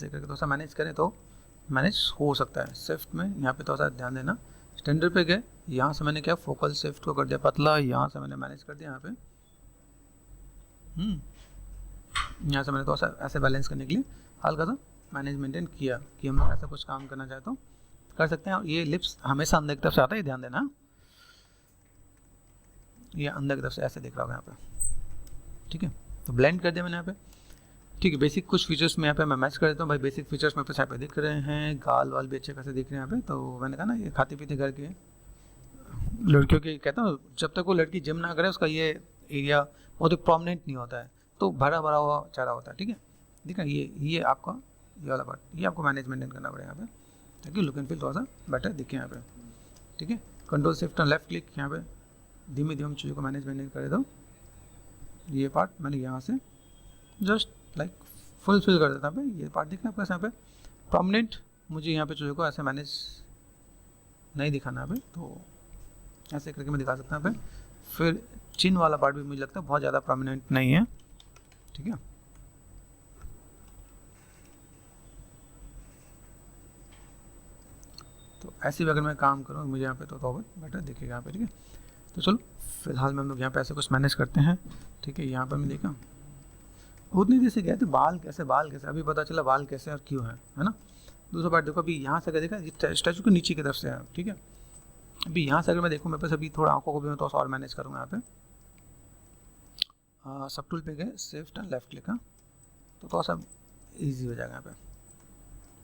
करके थोड़ा सा मैनेज करें तो मैनेज हो सकता है। शिफ्ट में यहाँ पे थोड़ा सा ध्यान देना, स्टैंडर्ड पे गए, यहाँ से मैंने क्या फोकल शिफ्ट को कर दिया पतला, यहाँ से मैंने मैनेज कर दिया यहाँ पे, यहाँ से मैंने थोड़ा सा ऐसे बैलेंस करने के लिए हल्का सा मैनेज मेंटेन किया कि हम लोग ऐसा कुछ काम करना चाहे तो कर सकते हैं। और ये लिप्स हमेशा अंदर की तरफ से आता है, ध्यान देना, ये अंदर की तरफ से ऐसे दिख रहा होगा यहाँ पे, ठीक है। तो ब्लेंड कर दिया मैंने यहाँ पे, ठीक है। बेसिक कुछ फीचर्स में यहाँ पे मैं मैच कर देता हूँ भाई। बेसिक फीचर्स में यहाँ पे दिख रहे हैं, गाल वाल भी अच्छे खासे दिख रहे हैं यहाँ पे। तो मैंने कहा ना ये खाते पीते घर के लड़कियों की, कहता हूँ जब तक वो लड़की जिम ना करे उसका ये एरिया बहुत प्रोमिनेंट नहीं होता है, तो भरा भरा हुआ चेहरा होता है, ठीक है। देखा ये आपका ये वाला पार्ट, ये आपको मैनेज मेंटेन करना पड़ेगा यहाँ पे, ताकि लुक एंड फील थोड़ा सा बेटर दिखे यहाँ पे, ठीक है। कंट्रोल शिफ्ट और लेफ्ट क्लिक यहाँ पे धीमे धीमे चीज़ों को मैनेज मेंटेन करे दो। ये पार्ट मैंने यहाँ से जस्ट लाइक फुलफिल कर देता है। ये पार्ट देखना आपका यहाँ पे प्रोमिनेंट, मुझे यहाँ पे चीज़ों को ऐसे मैनेज नहीं दिखाना है, तो ऐसे करके मैं दिखा सकता हूँ यहाँ पे। फिर चिन वाला पार्ट भी मुझे लगता है बहुत ज़्यादा प्रोमिनेंट नहीं है, ठीक है। तो ऐसे भी अगर मैं काम करूँ मुझे यहाँ पे तो बेटर दिखेगा यहाँ पे, ठीक है। तो चलो फिलहाल में हम लोग यहाँ पे ऐसे कुछ मैनेज करते हैं, ठीक है। यहाँ पर मैं देखा उतनी देर से गए थे बाल कैसे अभी पता चला बाल कैसे और क्यों है ना। दूसरा पार्ट देखो, अभी यहाँ से अगर देखा स्टैचू के नीचे की तरफ से है, ठीक है। अभी यहाँ से अगर मैं देखूँ मेरे पास अभी थोड़ा आंखों को भी मैं थोड़ा सा और मैनेज करूँगा यहाँ पे। सब टूल पे गए, शिफ्ट एंड लेफ्ट क्लिक, हाँ, तो थोड़ा सा ईजी हो जाएगा यहाँ पे,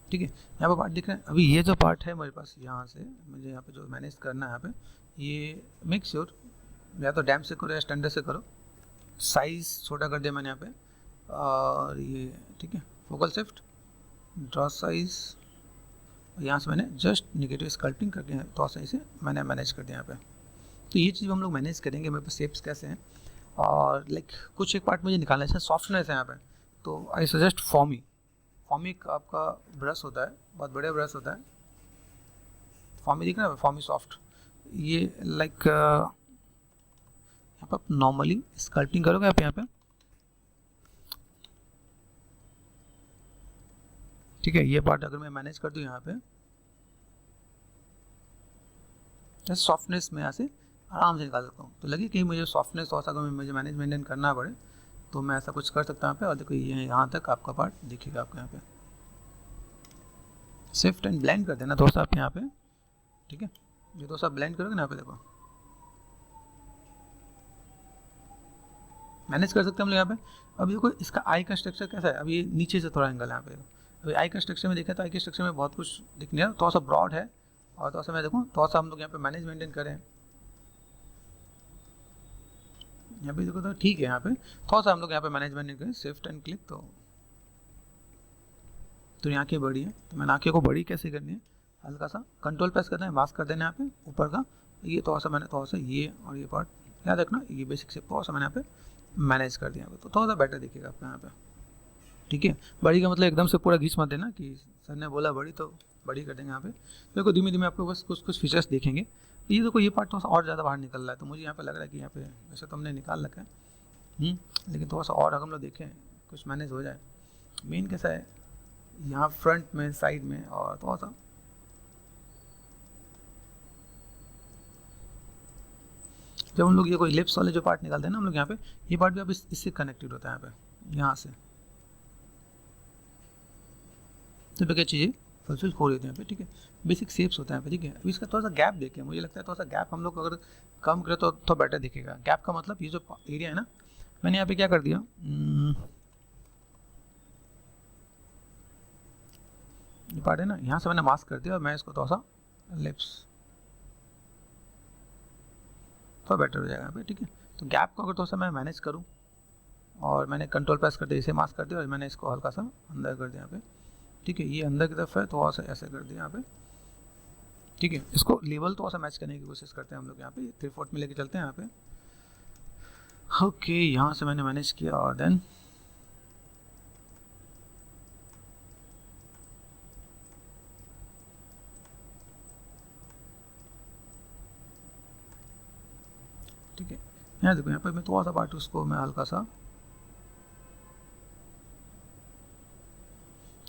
ठीक है। यहाँ पे पार्ट दिख रहे हैं। अभी ये जो पार्ट है मेरे पास, यहाँ से मुझे यहाँ पे जो मैनेज करना है यहाँ पे, ये मेक श्योर या तो डैम से करो या स्टैंडर्ड से करो। साइज़ छोटा कर दिया मैंने यहाँ पे, और ये ठीक है। फोकल शिफ्ट, ड्रॉ साइज, यहाँ से मैंने जस्ट निगेटिव स्कल्पटिंग करके थोड़ा सा इसे मैंने मैनेज कर दिया यहाँ पे। तो ये चीज़ हम लोग मैनेज करेंगे। मेरे पास शेप्स कैसे हैं, और लाइक कुछ एक पार्ट मुझे निकालना है, सॉफ्टनेस है यहाँ पे, तो आई सजेस्ट फॉमी आपका ब्रश होता है, बहुत बढ़िया ब्रश होता है। फॉमी दिख रहा है, फॉमी सॉफ्ट, ये लाइक यहाँ पर आप नॉर्मली स्कल्पटिंग करोगे आप यहाँ पे, ठीक है। ये पार्ट अगर मैं मैनेज कर दूँ यहाँ पे, सॉफ्टनेस में यहाँ से आराम से निकाल सकता हूँ। तो लगे कि मुझे सॉफ्टनेस थोड़ा सा अगर मुझे मैनेज मेंटेन करना पड़े तो मैं ऐसा कुछ कर सकता हूँ यहाँ पे। और देखो ये यहाँ तक आपका पार्ट दिखेगा आपको यहाँ पे। शिफ्ट एंड ब्लेंड कर देना थोड़ा सा आप यहाँ पे, ठीक है। ये थोड़ा सा ब्लेंड करोगे ना यहाँ पे, देखो मैनेज कर सकते हैं हम लोग यहाँ पे। अब देखो इसका आई का स्ट्रक्चर कैसा है, अब ये नीचे से थोड़ा एंगल है यहाँ पे। अभी आई का स्ट्रक्चर में देखा तो आई के स्ट्रक्चर में बहुत कुछ दिख नहीं रहा, थोड़ा सा ब्रॉड है, और थोड़ा सा मैं देखूँ थोड़ा सा हम लोग यहाँ पे मैनेज मेंटेन करें यहाँ पे, देखो तो ठीक है। यहाँ पे थोड़ा सा हम लोग यहाँ पे मैनेज मेंटेन करें, शिफ्ट एंड क्लिक, तो यहाँ आँखें बड़ी है, तो मैंने आँखें को बड़ी कैसे करनी है, हल्का सा कंट्रोल प्रेस करना है, मास्क कर देना है यहाँ पे ऊपर का। ये थोड़ा सा मैंने थोड़ा सा ये और ये पार्ट याद रखना, ये बेसिक से थोड़ा सा मैंने यहाँ पे मैनेज कर दिया यहाँ पे, तो थोड़ा सा बेटर दिखेगा आपको यहाँ पे, ठीक है। बड़ी का मतलब एकदम से पूरा घींच मत देना कि सर ने बोला बड़ी तो बड़ी कर देंगे यहाँ पे। देखो धीमे धीमे आपको बस कुछ फीचर्स देखेंगे। ये देखो ये पार्ट थोड़ा सा और ज़्यादा बाहर निकल रहा है, तो मुझे यहाँ पे लग रहा है कि यहाँ पे वैसे तो हमने निकाल रखा है, लेकिन थोड़ा सा और अगर हम लोग देखें कुछ मैनेज हो जाए। मेन कैसा है यहाँ फ्रंट में, साइड में, और थोड़ा सा जब हम लोग ये कोई लिप्स वाले जो पार्ट निकालते हैं ना हम लोग यहाँ पे, ये पार्ट भी अब इससे कनेक्टेड होता है यहाँ पे, यहाँ से तो क्या चीज़ें फुलफिल हो रही थी यहाँ पे, ठीक है। बेसिक शेप्स होता है यहाँ पे, ठीक है। अभी इसका थोड़ा सा गैप देखिए, मुझे लगता है थोड़ा सा गैप हम लोग अगर कम करें तो थोड़ा बेटर दिखेगा। गैप का मतलब ये जो एरिया है ना, मैंने यहाँ पे क्या कर दिया, ये पार्ट है ना, यहाँ से मैंने मास्क कर दिया और मैं इसको थोड़ा सा लिप्स थोड़ा बेटर हो जाएगा यहाँ पे, ठीक है। तो गैप को अगर थोड़ा सा मैं मैनेज करूँ, और मैंने कंट्रोल प्रेस कर दिया, इसे मास्क कर दिया, और मैंने इसको हल्का सा अंदर कर दिया यहाँ पे, ठीक है। ये अंदर की तरफ है, थोड़ा सा ऐसे कर दिया यहाँ पे, ठीक है। इसको लेवल थोड़ा सा मैच करने की कोशिश करते हैं हम लोग यहाँ पे, 3/4 में लेके चलते हैं यहाँ पे। ओके, यहाँ से मैंने मैनेज किया, और देन ठीक है। यहाँ देखो यहाँ पे मैं थोड़ा सा पार्ट उसको मैं हल्का सा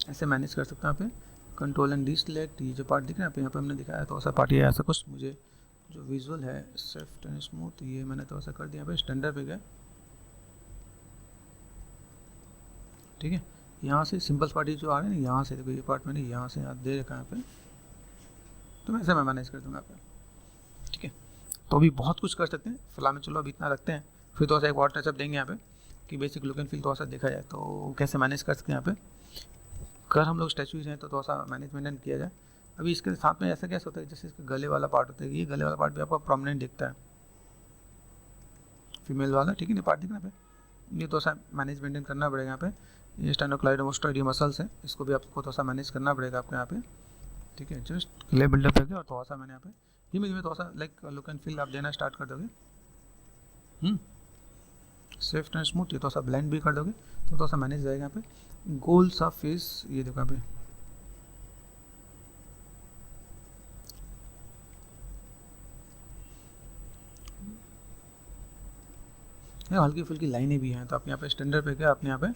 ऐसे मैनेज कर सकता हूँ यहाँ पे। कंट्रोल एंड डी सिलेक्ट, ये जो पार्ट दिख रहा है यहाँ पे हमने दिखाया थोड़ा सा पार्ट, ये ऐसा कुछ मुझे जो विजुअल है सॉफ्ट एंड स्मूथ, ये मैंने थोड़ा सा कर दिया यहाँ पे, स्टैंडर्ड पे गया, ठीक है। यहाँ से सिंपल पार्ट जो आ रहे हैं ना, यहाँ से देखो ये पार्ट मैंने यहाँ से दे रखा है यहाँ पे, तो वैसे मैं मैनेज कर दूंगा आपका, ठीक है। तो अभी बहुत कुछ कर सकते हैं, फिलहाल में चलो अभी इतना रखते हैं, फिर थोड़ा सा एक और टचअप देंगे यहाँ पे कि बेसिक लुक एंड फील थोड़ा सा देखा जाए तो कैसे मैनेज कर सकते हैं यहाँ पे। अगर हम लोग स्टैचूज हैं तो थोड़ा सा मैनेजमेंट किया जाए। अभी इसके साथ में ऐसा कैसे होता है, जैसे इसका गले वाला पार्ट होता है, ये गले वाला पार्ट भी आपको प्रोमिनेंट दिखता है, फीमेल वाला, ठीक है ना, पार्ट दिखना पे, ये थोड़ा सा मैनेज मेंटेन करना पड़ेगा यहाँ पे। ये स्टेनोक्लाइडोमास्टोइड मसल्स है, इसको भी आपको थोड़ा सा मैनेज करना पड़ेगा आपको यहाँ पे, ठीक है। जस्ट क्ले बिल्डअप करके और थोड़ा सा मैंने यहाँ पे धीमे धीमे थोड़ा सा लाइक लुक एंड फील आप देना स्टार्ट कर दोगे, सॉफ्ट एंड स्मूथ, ये थोड़ा सा ब्लेंड भी कर दोगे तो थोड़ा सा मैनेज रहेगा यहाँ पे। गोल सा फेस, ये देखो यहाँ पे, हल्की फुल्की लाइनें भी हैं, तो आप यहाँ पे स्टैंडर्ड पे क्या आपने यहाँ पे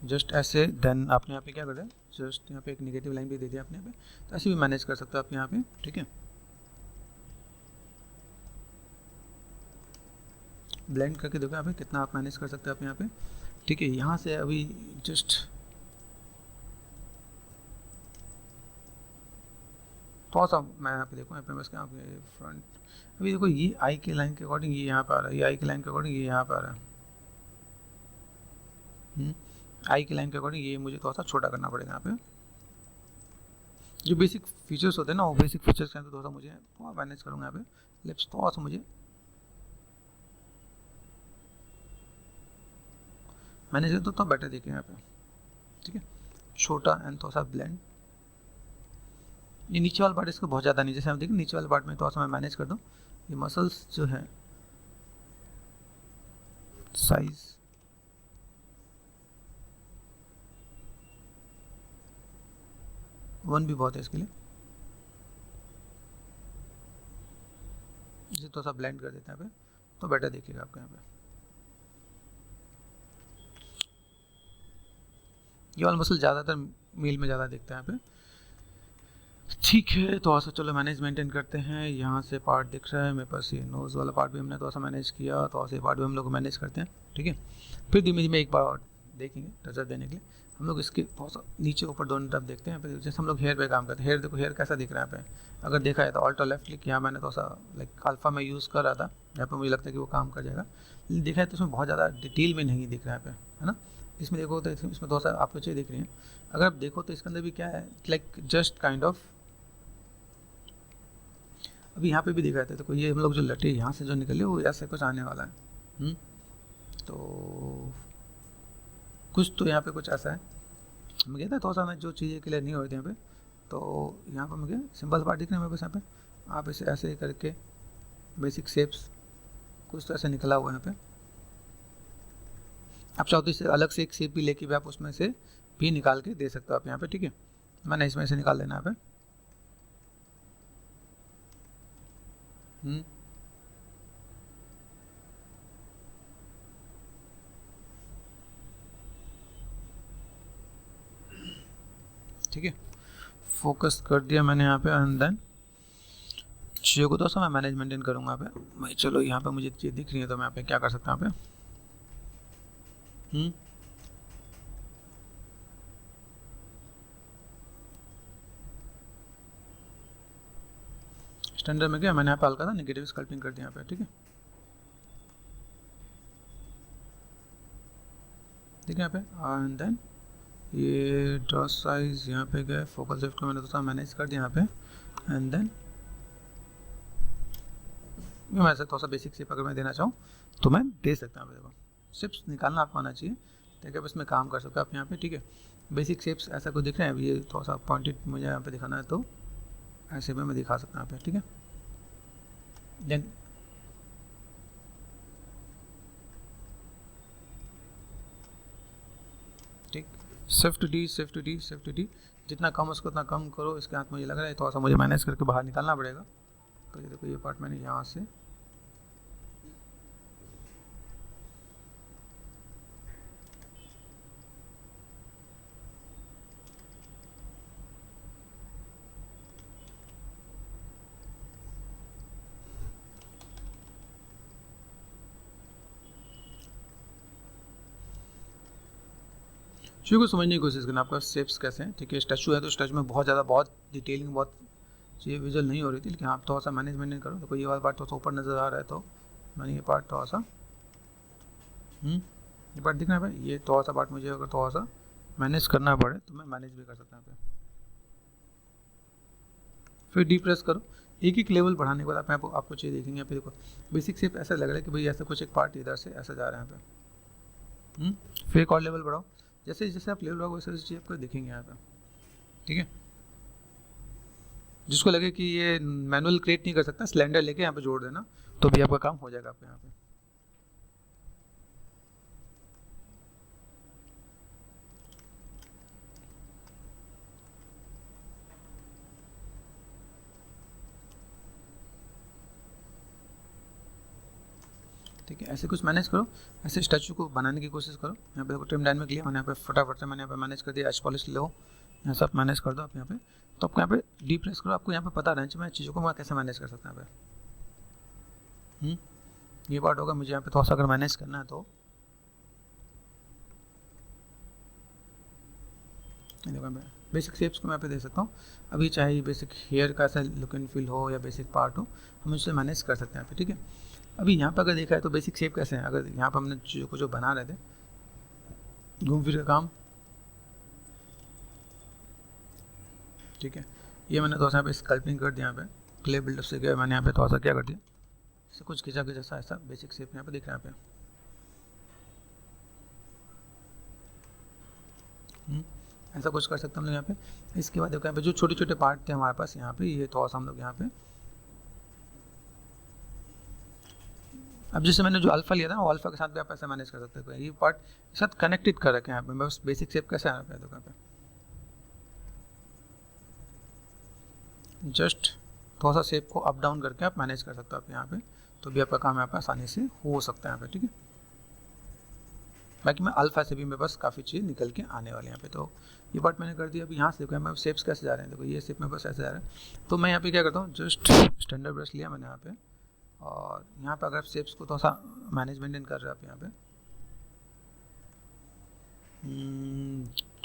जस्ट ऐसे, देन आपने यहाँ पे क्या कर दिया, जस्ट यहाँ पे एक नेगेटिव लाइन भी दे दिया आपने यहाँ पे, तो ऐसे भी मैनेज कर सकते हो आप यहाँ पे, ठीक है। ब्लेंड करके देखो यहाँ पे कितना आप मैनेज कर सकते हो आप यहाँ पे, ठीक है। यहाँ से अभी जस्ट थोड़ा सा मैं यहाँ पे देखो, यहाँ पे बस क्या फ्रंट, अभी देखो ये आई के लाइन के अकॉर्डिंग ये यहाँ पे आ रहा है, ये आई के लाइन के अकॉर्डिंग ये यहाँ पे आ रहा है, आई के लाइन के अकॉर्डिंग ये मुझे थोड़ा सा छोटा करना पड़ेगा यहाँ पे। जो बेसिक फीचर्स होते हैं ना, वो बेसिक फीचर्स के अंदर थोड़ा सा मुझे थोड़ा मैनेज करूँगा यहाँ पे। लिप्स थोड़ा सा मुझे मैनेज कर तो बेटर दिखे यहाँ पे, ठीक है। छोटा एंड थोड़ा सा ब्लेंड, ये नीचे वाला पार्ट इसको बहुत ज़्यादा नहीं, जैसे हम देखें नीचे वाले पार्ट में थोड़ा सा मैं मैनेज कर दूँ, ये मसल्स जो है साइज वन भी बहुत है इसके लिए, इसे थोड़ा सा ब्लेंड कर देते हैं यहाँ पे तो बेटर दिखेगा आपको यहाँ पे। ये वाला मसल ज़्यादातर मील में ज़्यादा दिखता है यहाँ पे, ठीक है। थोड़ा सा चलो मैनेज मेंटेन करते हैं। यहाँ से पार्ट दिख रहा है मेरे पास, ये नोज़ वाला पार्ट भी हमने थोड़ा सा मैनेज किया, थोड़ा सा पार्ट भी हम लोग मैनेज करते हैं, ठीक है। फिर धीमे धीमे एक बार और देखेंगे टचअप देने के लिए हम लोग इसके थोड़ा सा नीचे ऊपर दोनों तरफ देखते हैं। फिर जैसे हम लोग हेयर पे काम करते हैं, हेयर देखो हेयर कैसा दिख रहा है यहाँ पे, अगर देखा है तो ऑल्ट और लेफ्ट क्लिक यहाँ मैंने थोड़ा सा लाइक अल्फा में यूज़ कर रहा था, यहाँ पे मुझे लगता है कि वो काम कर जाएगा। लेकिन देखा है तो इसमें बहुत ज़्यादा डिटेल में नहीं दिख रहा है है ना, इसमें देखो तो इसमें थोड़ा सा आपको चीज़ दिख रही है। अगर आप देखो तो इसके अंदर भी क्या है, लाइक जस्ट काइंड ऑफ, अभी यहाँ पे भी दिख रहा था तो ये हम लोग जो लटे यहाँ से जो निकले वो ऐसे कुछ आने वाला है, तो कुछ तो यहाँ पे कुछ ऐसा है। मुझे कहता है थोड़ा सा मैं जो चीज़ें क्लियर नहीं हो रही थी यहाँ पे, तो यहाँ पर मुझे सिंपल पार्ट दिख रहे हैं मेरे पास यहाँ पे, आप इसे ऐसे ही करके बेसिक शेप्स कुछ तो ऐसे निकला हुआ है यहाँ पे, आप चाहो तो इससे अलग से एक शेप भी लेके भी आप उसमें से भी निकाल के दे सकते हो आप यहाँ पे, ठीक है। मैंने इसमें से निकाल देना यहाँ पे, ठीक है। फोकस कर दिया मैंने यहाँ पे, एंड देन चीज़ों को तो सा मैं मैनेज मेंटेन करूँगा यहाँ पे। भाई चलो यहाँ पे मुझे चीज़ दिख रही है तो मैं यहाँ पे क्या कर सकता हूँ यहाँ पे, स्टैंडर्ड में क्या मैंने यहाँ पे हल्का था नेगेटिव स्कल्पिंग कर दिया यहाँ पे, ठीक है। ठीक है यहाँ पे, एंड देन ये ड्रॉ साइज यहाँ पे गए, फोकल शिफ्ट को मैंने थोड़ा मैनेज कर दिया यहाँ पे, एंड देन मैं ऐसा थोड़ा सा बेसिक शेप अगर मैं देना चाहूँ तो मैं दे सकता हूँ। देखो शेप्स निकालना आपको आना चाहिए ताकि आप इसमें काम कर सको आप यहाँ पे, ठीक है। बेसिक शेप्स ऐसा कुछ दिख रहे हैं, अभी ये थोड़ा सा पॉइंटेड मुझे यहाँ पे दिखाना है तो ऐसे में मैं दिखा सकता हूँ यहाँ पे, ठीक है। देन ठीक, शिफ्ट डी, जितना कम उसको उतना कम करो। इसके हाथ मुझे लग रहा है थोड़ा सा मुझे मैनेज करके बाहर निकालना पड़ेगा। तो ये देखो ये पार्ट मैंने यहाँ से चीज़ों को समझने की कोशिश करना, आपका शेप्स कैसे हैं, ठीक है। स्टैचू है तो स्टैचू में बहुत ज़्यादा बहुत डिटेलिंग बहुत चीज़ें विजुअल नहीं हो रही थी, लेकिन आप थोड़ा सा मैनेजमेंट करो। देखो ये वाला पार्ट थोड़ा सा ऊपर नज़र आ रहा है, तो मैंने ये पार्ट थोड़ा सा ये पार्ट दिख रहा है भाई, ये थोड़ा सा पार्ट मुझे अगर थोड़ा सा मैनेज करना पड़े तो मैं मैनेज भी कर सकता हूँ। फिर डीप्रेस करो, एक एक लेवल बढ़ाने के बाद आपको चाहिए देखेंगे यहाँ पे। देखो बेसिक शेप ऐसा लग रहा है कि भाई ऐसा कुछ एक पार्ट इधर से ऐसा जा रहा है यहाँ पे। फिर एक और लेवल बढ़ाओ, जैसे जैसे आप लेवल बढ़ाओ वैसे वैसे चीज़ आपको दिखेंगे यहाँ पे, ठीक है। जिसको लगे कि ये मैनुअल क्रिएट नहीं कर सकता, सिलेंडर लेके यहाँ पे जोड़ देना, तो भी आपका काम हो जाएगा आपके यहाँ पे। ठीक है, ऐसे कुछ मैनेज करो, ऐसे स्टैचू को बनाने की कोशिश करो। यहाँ पे देखो ट्रिम डायनामिक लिया मैंने, यहाँ पे फटाफट से मैंने यहाँ पे मैनेज कर दिया। एच पॉलिश लो, यहाँ से आप मैनेज कर दो आप यहाँ पे। तो आपको यहाँ पे डीप्रेस करो, आपको यहाँ पे पता रहना चाहिए मैं चीज़ों को मैं कैसे मैनेज कर सकता हूँ यहाँ पे। ये पार्ट होगा मुझे यहाँ पे थोड़ा सा अगर मैनेज करना है तो देखो मैं बेसिक शेप्स को मैं यहाँ पे दे सकता हूँ। अभी चाहे बेसिक हेयर का ऐसा लुक एंड फील हो या बेसिक पार्ट हो, हम उससे मैनेज कर सकते हैं यहाँ पे, ठीक है। अभी यहाँ पर अगर देखा है तो बेसिक शेप कैसे है, अगर यहाँ पर हमने चीज़ों को जो बना रहे थे घूम फिर का काम, ठीक है। ये मैंने थोड़ा सा यहाँ पे स्कल्पिंग कर दिया, यहाँ पे क्ले बिल्डअप से गया मैंने यहाँ पे थोड़ा सा क्या कर दिया, इससे कुछ खिंचा के जैसा ऐसा बेसिक शेप यहाँ पे दिख रहा है यहाँ पे। ऐसा कुछ कर सकते हैं हम लोग यहाँ पे। इसके बाद देखो यहाँ पे जो छोटे छोटे पार्ट थे हमारे पास यहाँ पे, ये थोड़ा सा हम लोग यहाँ पे, अब जैसे मैंने जो अल्फा लिया था ना, वो अल्फा के साथ भी आप ऐसे मैनेज कर सकते हो। ये पार्ट के साथ कनेक्टेड कर रखे हैं यहाँ पे, बस बेसिक शेप कैसे आना है देखो यहाँ पे। जस्ट थोड़ा सा शेप को अप डाउन करके आप मैनेज कर सकते हो आप यहाँ पे, तो भी आपका काम यहाँ पे आसानी से हो सकता है यहाँ पे, ठीक है। बाकी मैं अल्फा से भी मेरे पास काफ़ी चीज़ निकल के आने वाले यहाँ पे। तो ये पार्ट मैंने कर दिया। अभी यहाँ से देखो मैं शेप्स कैसे जा रहे हैं, देखो ये शेप मेरे पास ऐसे जा रहा है। तो मैं यहाँ पे क्या करता हूँ, जस्ट स्टैंडर्ड ब्रश लिया मैंने यहाँ पे, और यहाँ पे अगर आप शेप्स को थोड़ा सा मैनेजमेंट कर रहे हो आप यहाँ पे,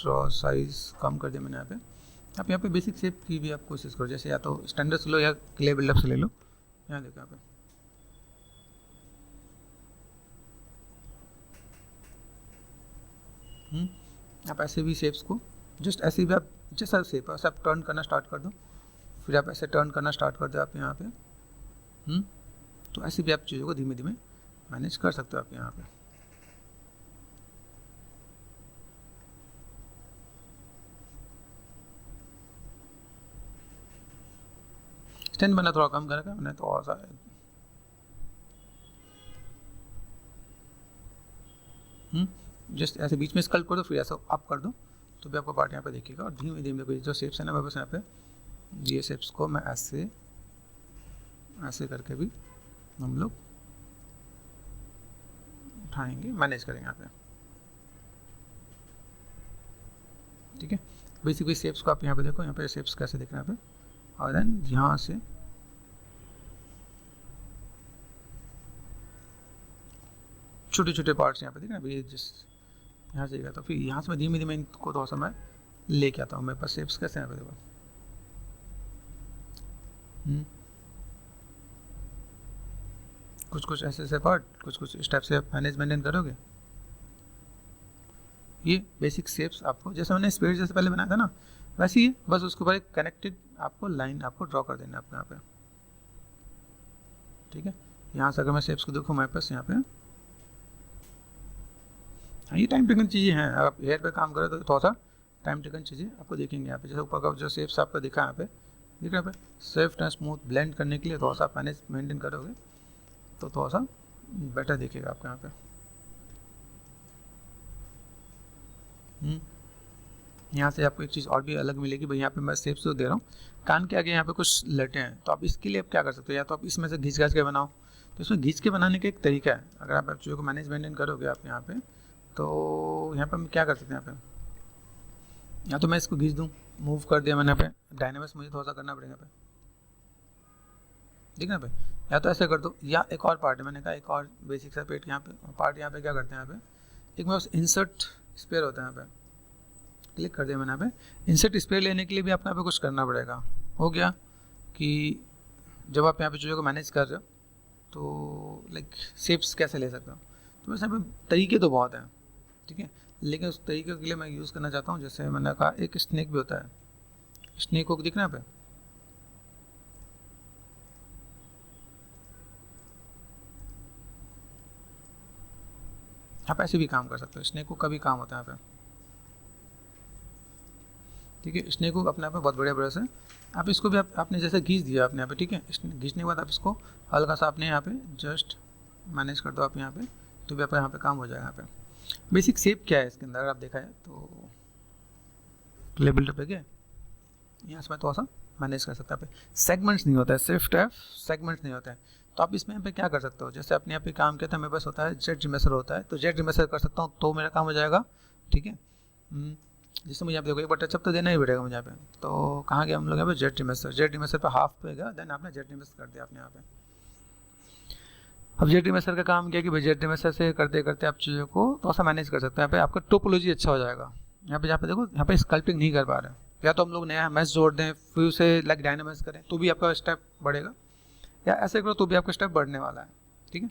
ड्रॉ साइज कम कर दिया मैंने यहाँ पे। आप यहाँ पे बेसिक शेप की भी आप कोशिश करो, जैसे या तो स्टैंडर्ड से लो या क्ले बिल्डअप से ले लो। यहाँ देखो यहाँ पे आप ऐसे भी शेप्स को जस्ट ऐसे भी आप जैसा शेप है वैसे आप टर्न करना स्टार्ट कर दो। फिर आप ऐसे टर्न करना स्टार्ट कर दो आप यहाँ पे। तो ऐसे भी आप चीज़ों को धीमे धीमे मैनेज कर सकते हो आप यहाँ पे। स्टैंड मैंने थोड़ा कम कर रखा है, मैंने थोड़ा सा जस्ट ऐसे बीच में स्कल्प कर दो, फिर ऐसा अप कर दो, तो भी आपका पार्ट यहाँ पे देखिएगा। और धीमे धीमे कोई जो शेप्स है ना, मैं बस यहाँ पे ये शेप्स को मैं ऐसे ऐसे करके भी हम लोग उठाएंगे, मैनेज करेंगे यहाँ पे, ठीक है। बेसिकली शेप्स को आप यहाँ पे देखो, यहाँ पे शेप्स कैसे दिख रहे हैं यहाँ पे, और देन यहाँ से छोटे छोटे पार्ट्स यहाँ पे दिख रहे हैं। ये जिस यहाँ से गया तो फिर यहाँ से मैं धीमे धीमे इनको थोड़ा सा मैं लेके आता हूँ। मेरे पास शेप्स कैसे यहाँ पे देखो, कुछ कुछ ऐसे ऐसे पार्ट, कुछ कुछ स्टेप से आप मैनेजमेंट करोगे। ये बेसिक शेप्स आपको जैसे मैंने स्पेयर जैसे पहले बनाया था ना, वैसे ही बस उसके ऊपर एक कनेक्टेड आपको लाइन आपको ड्रॉ कर देना है आपको यहाँ पे, ठीक है। यहाँ से अगर मैं शेप्स को देखूँ मेरे पास यहाँ पे, हाँ ये टाइम टेकन चीज़ें हैं। अगर आप हेयर पे काम करें तो थोड़ा सा टाइम टेकन चीज़ें आपको देखेंगे यहाँ पे। जैसे ऊपर का जो शेप्स आपको दिखा यहाँ पे दिख रहा है, सेफ्ट एंड स्मूथ ब्लेंड करने के लिए थोड़ा सा मैनेज मेंटेन करोगे तो थोड़ा सा बेटर दिखेगा आपको यहाँ पे। यहाँ से आपको एक चीज़ और भी अलग मिलेगी भाई, यहाँ पे मैं शेप्स तो दे रहा हूँ, कान के आगे यहाँ पे कुछ लटे हैं, तो आप इसके लिए आप क्या कर सकते हो, या तो आप इसमें से घिंच घाच के बनाओ। तो इसमें घिंच के बनाने का एक तरीका है, अगर आप चीज़ों को मैनेज मेंटेन करोगे आप यहाँ पे, तो यहाँ पे हम क्या कर सकते हैं, यहाँ पे या तो मैं इसको घिंच दूँ, मूव कर दिया मैंने यहाँ पे, डायनेमिक्स मुझे थोड़ा सा करना पड़ेगा यहाँ पे, ठीक है ना भाई। या तो ऐसे कर दो, या एक और पार्ट है, मैंने कहा एक और बेसिक सा पेट यहाँ पे पार्ट, यहाँ पे क्या करते हैं यहाँ पे, एक में बस इंसर्ट स्पेयर होता है यहाँ पे, क्लिक कर दिया मैंने यहाँ पे। इंसर्ट स्पेयर लेने के लिए भी अपना पे कुछ करना पड़ेगा। हो गया कि जब आप यहाँ पे चीज़ों को मैनेज कर रहे हो तो लाइक शेप्स कैसे ले सकते हो। तो वैसे यहाँ पे तरीके तो बहुत हैं, ठीक है, लेकिन उस तरीके के लिए मैं यूज़ करना चाहता हूँ, जैसे मैंने कहा एक स्नेक भी होता है, स्नेक हुक दिख रहा है यहाँ पे, आप ऐसे भी काम कर सकते हो, स्नेक हुक का भी काम होता है यहाँ पे, ठीक है। स्नेक हुक अपने आप में बहुत बढ़िया ब्रश है, आप इसको भी आपने जैसे घींच दिया आपने यहाँ पे, ठीक है, घींचने के बाद आप इसको हल्का सा आपने यहाँ पे जस्ट मैनेज कर दो आप यहाँ पे, तो भी आपका यहाँ पे काम हो जाएगा। यहाँ पे बेसिक शेप क्या है इसके अंदर अगर आप देखा है तो लेबल पे गया, यहाँ से मैं थोड़ा सा मैनेज कर सकता है। सेगमेंट्स नहीं होता है, सिर्फ टैप सेगमेंट्स नहीं होता है, तो आप इसमें यहाँ पे क्या कर सकते हो, जैसे अपने यहाँ पे काम किया था मेरे पास होता है जेट रिमेसर होता है, तो जेट रिमेसर कर सकता हूँ तो मेरा काम हो जाएगा, ठीक है। जैसे मुझे यहाँ पे देखो एक बार टचअप तो देना ही पड़ेगा मुझे यहाँ पे, तो कहाँ गया हम लोग यहाँ पे जेट रिमेसर पे हाफ पे गया, देन आपने जेट रिमेसर कर दिया आपने यहाँ पे। अब जेट रिमेसर का काम किया कि भाई जेट रिमेसर से करते करते आप चीज़ों को थोड़ा सा मैनेज कर सकते हैं। यहाँ पे आपका टोपोलॉजी अच्छा हो जाएगा। यहाँ पे देखो यहाँ पे स्कल्पिंग नहीं कर पा रहे हैं, या तो हम लोग नया मैश जोड़ दें फिर उसे लाइक डायनामाइज करें तो भी आपका स्टेप बढ़ेगा, या ऐसे करो तो भी आपका स्टेप बढ़ने वाला है, ठीक है।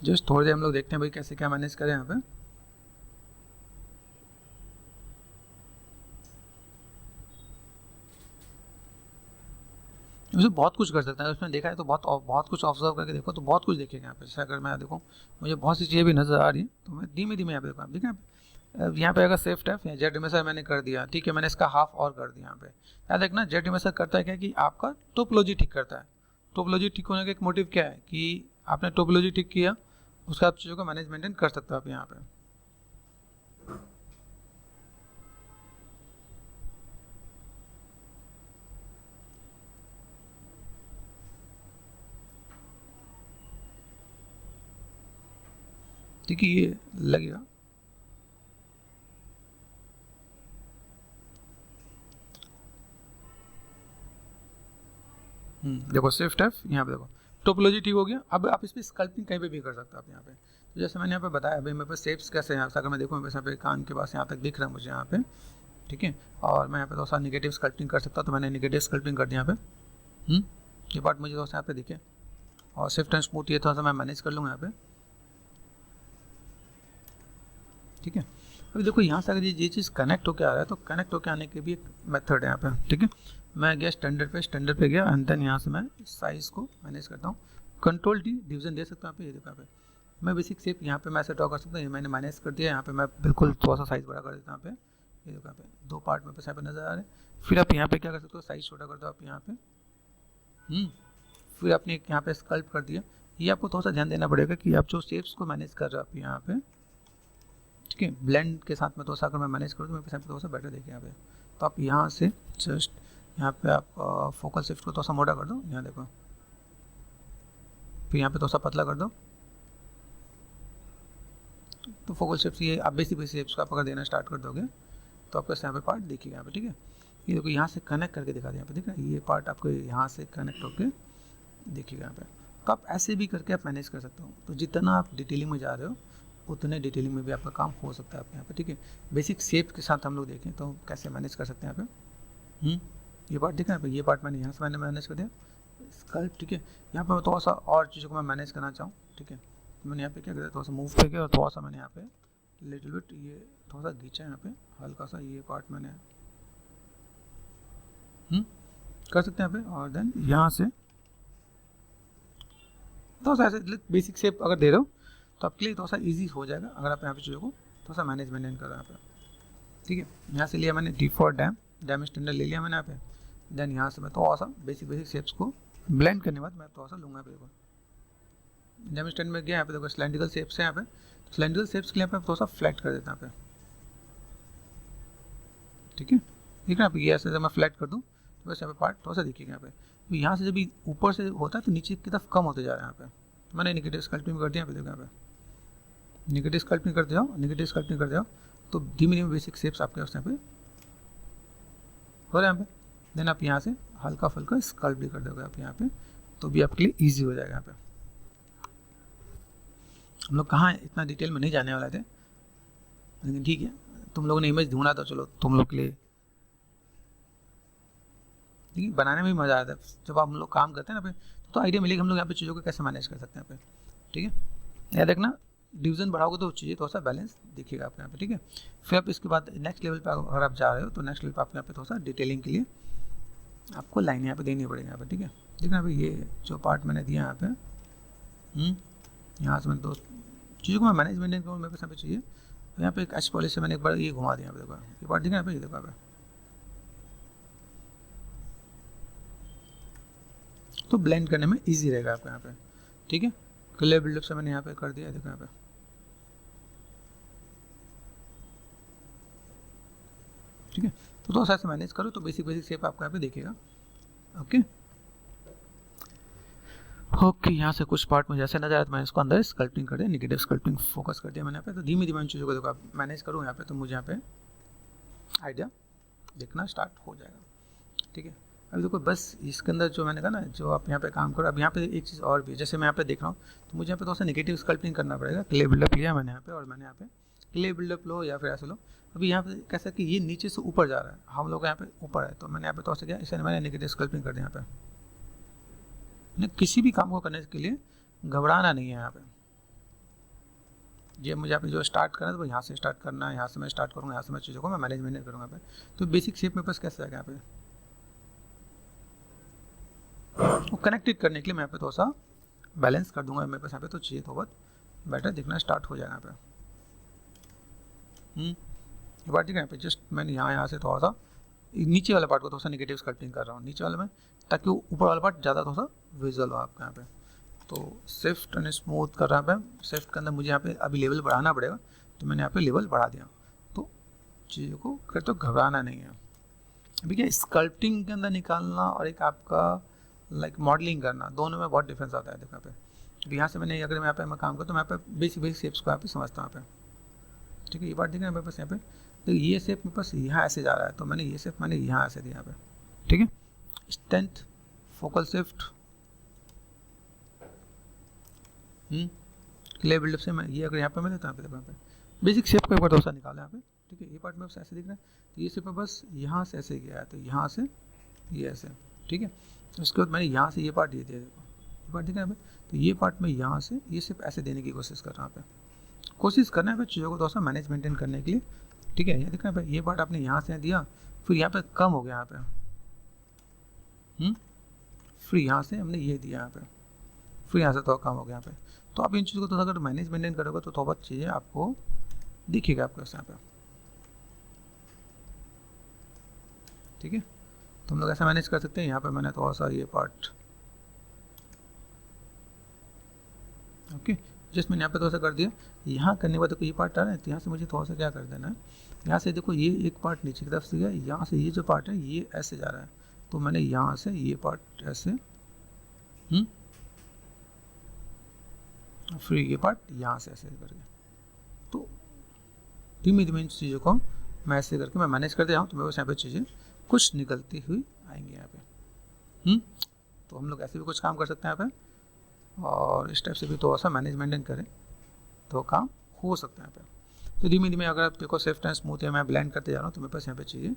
जस्ट थोड़ी देर हम लोग देखते हैं भाई कैसे क्या मैनेज करें यहाँ पे। उसमें बहुत कुछ कर सकते हैं, उसमें देखा है तो बहुत कुछ ऑब्जर्व करके देखो तो बहुत कुछ देखेगा यहाँ पे। जैसे अगर मैं देखो मुझे बहुत सी चीज़ें भी नज़र आ रही है तो मैं धीमे धीमे यहाँ पे देखो, आप देखा यहाँ पे अगर सेफ टैप या जेट रिमेसर मैंने कर दिया, ठीक है, मैंने इसका हाफ और कर दिया यहाँ पे। याद रखना जेट रिमेसर करता है क्या कि आपका टोपोलॉजी ठीक करता है। टोपोलॉजी ठीक होने का एक मोटिव क्या है कि आपने टोपोलॉजी ठीक किया, उसका आप चीज़ों को मैनेज मेंटेन कर सकते हो आप यहाँ पे। ठीक है, ये लगेगा देखो स्विफ्ट है यहाँ पे, देखो टोपोलॉजी ठीक हो गया। अब आप इस पर स्कल्पिंग कहीं पे भी कर सकते हो आप यहाँ पे। तो जैसे मैंने यहाँ पे बताया भाई मेरे पास शेप्स कैसे हैं, अगर मैं देखूँ यहाँ पे कान के पास यहाँ तक दिख रहा है मुझे यहाँ पे, ठीक है, और मैं यहाँ पे थोड़ा सा निगेटिव स्कल्पिंग कर सकता हूँ, तो मैंने निगेटिव स्कल्पिंग कर दिया यहाँ पे। ये पार्ट मुझे थोड़ा सा यहाँ पे दिखे, और स्विफ्ट एंड स्मूथ ये थोड़ा सा मैं मैनेज कर लूँगा यहाँ पे, ठीक है। अभी देखो यहाँ से अगर ये चीज़ कनेक्ट होकर आ रहा है तो कनेक्ट होकर आने के भी एक मेथड है यहाँ पे, ठीक है। मैं गया स्टैंडर्ड पे गया एंड देन यहाँ से मैं साइज़ को मैनेज करता हूँ, कंट्रोल डी डिवीजन दे सकता हूँ यहाँ पे। ये देखो यहाँ पे मैं बेसिक शेप यहाँ पे मैं ऐसे ड्रॉ कर सकता हूँ, ये मैंने मैनेज कर दिया। यहाँ पे मैं बिल्कुल थोड़ा सा साइज़ बड़ा कर देता हूँ यहाँ पे। ये देखो यहाँ पे दो पार्ट में यहाँ पे नज़र आ रहे हैं। फिर आप यहाँ पे क्या कर सकते हो, साइज़ छोटा कर दो आप यहाँ पे। फिर आपने यहाँ पे स्कल्प कर दिया। ये आपको थोड़ा सा ध्यान देना पड़ेगा कि आप जो शेप्स को मैनेज कर रहे हो आप यहाँ पे, ठीक है, ब्लेंड के साथ में थोड़ा सा अगर मैं मैनेज करूँ तो मेरे थोड़ा सा बेटर देखिए यहाँ पे। तो आप यहाँ से जस्ट यहाँ पे आप फोकल शिफ्ट को थोड़ा सा मोटा कर दो, यहाँ देखो, फिर यहाँ पे थोड़ा सा पतला कर दो। तो फोकल शिफ्ट ये आप बेसिक शेप्स को आप अगर देना स्टार्ट कर दोगे तो आपको यहाँ पे पार्ट देखिएगा यहाँ पे, ठीक है। ये देखो यहाँ से कनेक्ट करके दिखा दिया यहाँ पे, ठीक है, ये पार्ट आपको यहाँ से कनेक्ट होकर देखिएगा यहाँ पे। तो आप ऐसे भी करके आप मैनेज कर सकते हो। तो जितना आप डिटेलिंग में जा रहे हो उतने डिटेलिंग में भी आपका काम हो सकता है आप यहाँ पे, ठीक है। बेसिक शेप के साथ हम लोग देखें तो कैसे मैनेज कर सकते हैं यहाँ पे। ये पार्ट देखा है, ये पार्ट मैंने यहाँ से मैंने मैनेज कर दिया स्कल्प, ठीक है। यहाँ पे मैं थोड़ा सा और चीज़ों को मैं मैनेज करना चाहूँ, ठीक है, तो मैंने यहाँ पे क्या किया, थोड़ा सा मूव पे गया और थोड़ा सा मैंने यहाँ पे लिटिल बिट ये थोड़ा सा खींचा यहाँ पे हल्का सा, ये पार्ट मैंने कर सकते हैं यहाँ पे। और देन यहाँ से थोड़ा सा ऐसे बेसिक शेप अगर दे रहे हो तो आपके लिए थोड़ा सा ईजी हो जाएगा अगर आप यहाँ पे चीज़ों को थोड़ा सा मैनेज मेंटेन कर रहे हैं यहाँ पे, ठीक है। यहाँ से लिया मैंने डी फॉर डैम स्टैंडर्ड ले लिया मैंने यहाँ पे। देन यहाँ से मैं थोड़ा सा बेसिक शेप्स को ब्लेंड करने के बाद मैं थोड़ा सा लूँगा यहाँ पे। देखो डैम स्टैंड में गया, यहाँ पे देखो सिलेंड्रिकल शेप्स है यहाँ पे, तो सिलेंड्रिकल शेप्स के लिए यहाँ पे थोड़ा सा फ्लैट कर देता हूँ यहाँ पे, ठीक है। ठीक है, आप ये ऐसे मैं फ्लैट कर दूँ तो वैसे यहाँ पे पार्ट थोड़ा सा देखिएगा यहाँ पे। तो यहाँ से जब ऊपर से होता है तो नीचे की तरफ कम होते जा रहा है यहाँ पे। तो मैंने निगेटिव स्कल्पिंग कर दिया यहाँ पे, देखो यहाँ पे निगेटिव स्कल्पिंग करते जाओ, निगेटिव स्कल्पिंग करते जाओ, तो धीमे धीमे बेसिक शेप्स आपके यहाँ पे हो रहे हैं यहाँ पे। देन आप यहाँ से हल्का फुल्का स्कल्प भी कर दोगे आप यहाँ पे, तो भी आपके लिए ईजी हो जाएगा यहाँ पे। हम लोग कहाँ इतना डिटेल में नहीं जाने वाले थे, लेकिन ठीक है, तुम लोगों ने इमेज ढूंढा तो चलो तुम लोग के लिए ठीक है, बनाने में भी मज़ा आता है। जब आप हम लोग काम करते हैं ना पे तो आइडिया मिलेगा हम लोग यहाँ पे चीज़ों को कैसे मैनेज कर सकते हैं यहाँ पे। ठीक है, याद रखना डिवीजन बढ़ाओगे तो चीज़ें थोड़ा सा बैलेंस दिखेगा आपके यहाँ पे। ठीक है, फिर आप इसके बाद नेक्स्ट लेवल पे अगर आप जा रहे हो तो नेक्स्ट लेवल पे आपको यहाँ पे थोड़ा सा डिटेलिंग के लिए आपको लाइन यहाँ पे देनी पड़ेगी यहाँ पे। ठीक है, देखना भाई ये जो पार्ट मैंने दिया यहाँ पे, यहाँ से मैंने दो चीज़ों को मैं मैनेजमेंट करूँ मेरे पास यहाँ पे चाहिए। तो यहाँ पे एक एच पॉलिश से मैंने एक बार ये घुमा दिया, यहाँ पे देखो ये पार्ट दिखा यहाँ पे, ये देखो यहाँ पे। तो ब्लेंड करने में इजी रहेगा आपको यहाँ पे। ठीक है, क्लियर बिल्डअप से मैंने यहाँ पे कर दिया, देखो यहाँ पे। ठीक है, तो थोड़ा सा ऐसे मैनेज करो तो बेसिक शेप आपको यहाँ पे दिखेगा। ओके ओके, यहाँ से कुछ पार्ट में जैसे नजर आया तो मैंने इसको अंदर स्कल्पटिंग कर दिया, नेगेटिव स्कल्पटिंग फोकस कर दिया मैंने यहाँ पे। तो धीमे धीमे इन चीज़ों को देखो आप मैनेज करूँ यहाँ पे तो मुझे यहाँ पे आइडिया दिखना स्टार्ट हो जाएगा। ठीक है, अभी देखो बस इसके अंदर जो मैंने कहा ना, जो आप यहाँ पे काम करो। अब यहाँ पे एक चीज़ और भी, जैसे मैं यहाँ पे देख रहा हूँ तो मुझे यहाँ पे थोड़ा सा नेगेटिव स्कल्पटिंग करना पड़ेगा। क्ले बिल्डअप लिया मैंने यहाँ पे, और मैंने यहाँ पे क्ले बिल्डअप लो या फिर ऐसे लो। अभी यहाँ पे कैसा कि ये नीचे से ऊपर जा रहा है, हम लोग यहाँ पे ऊपर है, तो मैंने यहाँ पे थोड़ा सा क्या इसे मैंने नेगेटिव स्कल्पटिंग कर दिया यहाँ पे। किसी भी काम को करने के लिए घबराना नहीं है यहाँ पे। ये मुझे यहाँ पे जो स्टार्ट करना है तो यहाँ से स्टार्ट करना है, यहाँ से मैं स्टार्ट करूँगा, यहाँ से मैं चीज़ों को मैं मैनेजमेंट करूँगा यहाँ पे। तो बेसिक शेप मेरे पास कैसे आएगा यहाँ पे, वो कनेक्टेड करने के लिए मैं यहाँ पे थोड़ा सा बैलेंस कर दूंगा मेरे पास यहाँ पे, तो चीज़ें तो बहुत बेटर दिखना स्टार्ट हो जाएगा यहाँ पे। ये पार्ट यहाँ पे जस्ट मैंने यहाँ से थोड़ा सा नीचे वाले पार्ट को थोड़ा सा नेगेटिव स्कल्पटिंग कर रहा हूँ नीचे वाले में, ताकि ऊपर वाला पार्ट ज़्यादा थोड़ा सा विजुअल हो आपका यहाँ पे। तो शिफ्ट एंड स्मूथ कर रहा है। शिफ्ट के अंदर मुझे यहाँ पे अभी लेवल बढ़ाना पड़ेगा, तो मैंने यहाँ पे लेवल बढ़ा दिया। तो चीज़ों को कर तो घबराना नहीं है। अभी क्या स्कल्पटिंग के अंदर निकालना और एक आपका लाइक मॉडलिंग करना, दोनों में बहुत डिफरेंस आता है। देखो यहाँ पे अभी यहाँ से मैंने अगर मैं यहाँ पे मैं काम करता हूँ, मैं यहाँ पे बेसिक शेप्स को यहाँ पे समझता हूँ यहाँ पे। ठीक है, ये बात दिख रहा है मेरे पास यहाँ पे। तो ये शेप मेरे पास यहाँ ऐसे जा रहा है, तो मैंने ये शेप मैंने यहाँ ऐसे दिया यहाँ पे। ठीक है, strength, focal shift, clay buildup से मैं ये अगर यहाँ पे मैं लेता हूँ यहाँ पे बेसिक शेप को एक बार थोड़ा निकाला यहाँ पे। ठीक है, ये पार्ट में बस ऐसे दिख रहा है, तो ये शेप बस यहाँ से ऐसे गया है, तो यहाँ से ये ऐसे। ठीक है, उसके बाद मैंने यहाँ से ये पार्ट ये दिया, देखो ये पार्ट दिख रहा है यहाँ पे। तो ये पार्ट में यहाँ से ये सिर्फ ऐसे देने की कोशिश कर रहा हूँ यहाँ पे। कोशिश करना है चीज़ों को थोड़ा सा मैनेज मेंटेन करने के लिए। ठीक है, ये दिख रहा है ये पार्ट आपने यहाँ से दिया, फिर यहाँ पे कम हो गया यहाँ पे, फिर यहाँ से हमने ये दिया यहाँ पे, फिर यहाँ से थोड़ा कम हो गया यहाँ पे। तो आप इन चीज़ों को थोड़ा अगर मैनेज मेंटेन करोगे तो थोड़ा बहुत चीज़ें आपको दिखेगा आपको यहाँ पे। ठीक है, तो हम लोग ऐसा मैनेज कर सकते हैं। यहाँ पे मैंने थोड़ा सा ये पार्ट ओके जस्ट मैंने यहाँ पे थोड़ा सा कर दिया। यहाँ करने के बाद देखो ये पार्ट आ रहा है, तो यहाँ से मुझे थोड़ा सा क्या कर देना है, यहाँ से देखो ये एक पार्ट नीचे की तरफ से गया, यहाँ से ये जो पार्ट है ये ऐसे जा रहा है, तो मैंने यहाँ से ये पार्ट ऐसे फिर ये पार्ट यहाँ से ऐसे करके, तो धीमे धीमे इन चीज़ों को मैं ऐसे करके मैं मैनेज करते जाऊँ, तो मेरे पास यहाँ पे चीज़ें कुछ निकलती हुई आएंगी यहाँ पे। तो हम लोग ऐसे भी कुछ काम कर सकते हैं यहाँ पे, और इस टाइप से भी थोड़ा सा मैनेजमेंट करें तो काम हो सकता है यहाँ पे। तो धीमे धीमे अगर आप देखो सेफ्ट एंड स्मूथ है, मैं ब्लेंड करते जा रहा हूँ, तो मेरे पास यहाँ पे चीज़ें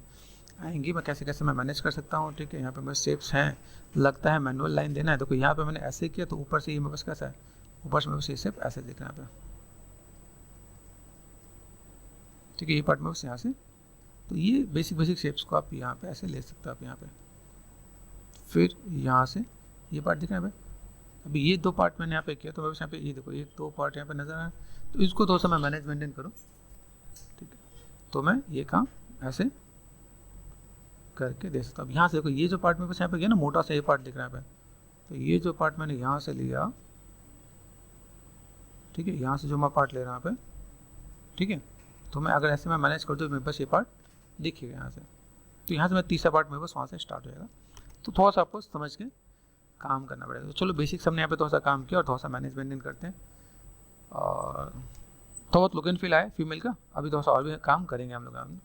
आएंगी, मैं कैसे कैसे मैं मैनेज कर सकता हूँ। ठीक है, यहाँ पे मेरे शेप्स हैं, लगता है मैनुअल लाइन देना है, देखो यहाँ पे मैंने ऐसे किया तो ऊपर से ये मेरे पास कैसा है, ऊपर से मेरे पास ये शेप ऐसे दिख रहा है यहाँ पे। ठीक है, ये पार्ट में बस यहाँ से, तो ये बेसिक शेप्स को आप यहाँ पे ऐसे ले सकते हो आप यहाँ पे। फिर यहाँ से ये पार्ट दिख रहा है यहाँ पे। अभी ये दो पार्ट मैंने यहाँ पे किया, तो मैं बस यहाँ पे ये देखो ये दो पार्ट यहाँ पे नजर आ रहा है, तो इसको थोड़ा सा मैं मैनेज मेंटेन करूँ। ठीक है, तो मैं ये काम ऐसे करके दे सकता हूँ। यहाँ से देखो ये जो पार्ट मेरे पास यहाँ पे गया ना, मोटा सा ये पार्ट दिख रहा है यहाँ पे, तो ये जो पार्ट मैंने यहाँ से लिया, ठीक है, यहाँ से जो मैं पार्ट ले रहा हूँ यहाँ पे, ठीक है, तो मैं अगर ऐसे मैं मैनेज कर दूँ तो मेरे पास ये पार्ट दिखेगा यहाँ से, तो यहाँ से मैं तीसरा पार्ट मेरे पास वहाँ से स्टार्ट हो जाएगा। तो थोड़ा सा आपको समझ के काम करना पड़ेगा। तो चलो बेसिक हमने यहाँ पे थोड़ा सा काम किया और थोड़ा सा मैनेज मेंटेन करते हैं, और थोड़ा बहुत लुक एंड फील आया फीमेल का, अभी थोड़ा सा और भी काम करेंगे हम लोग।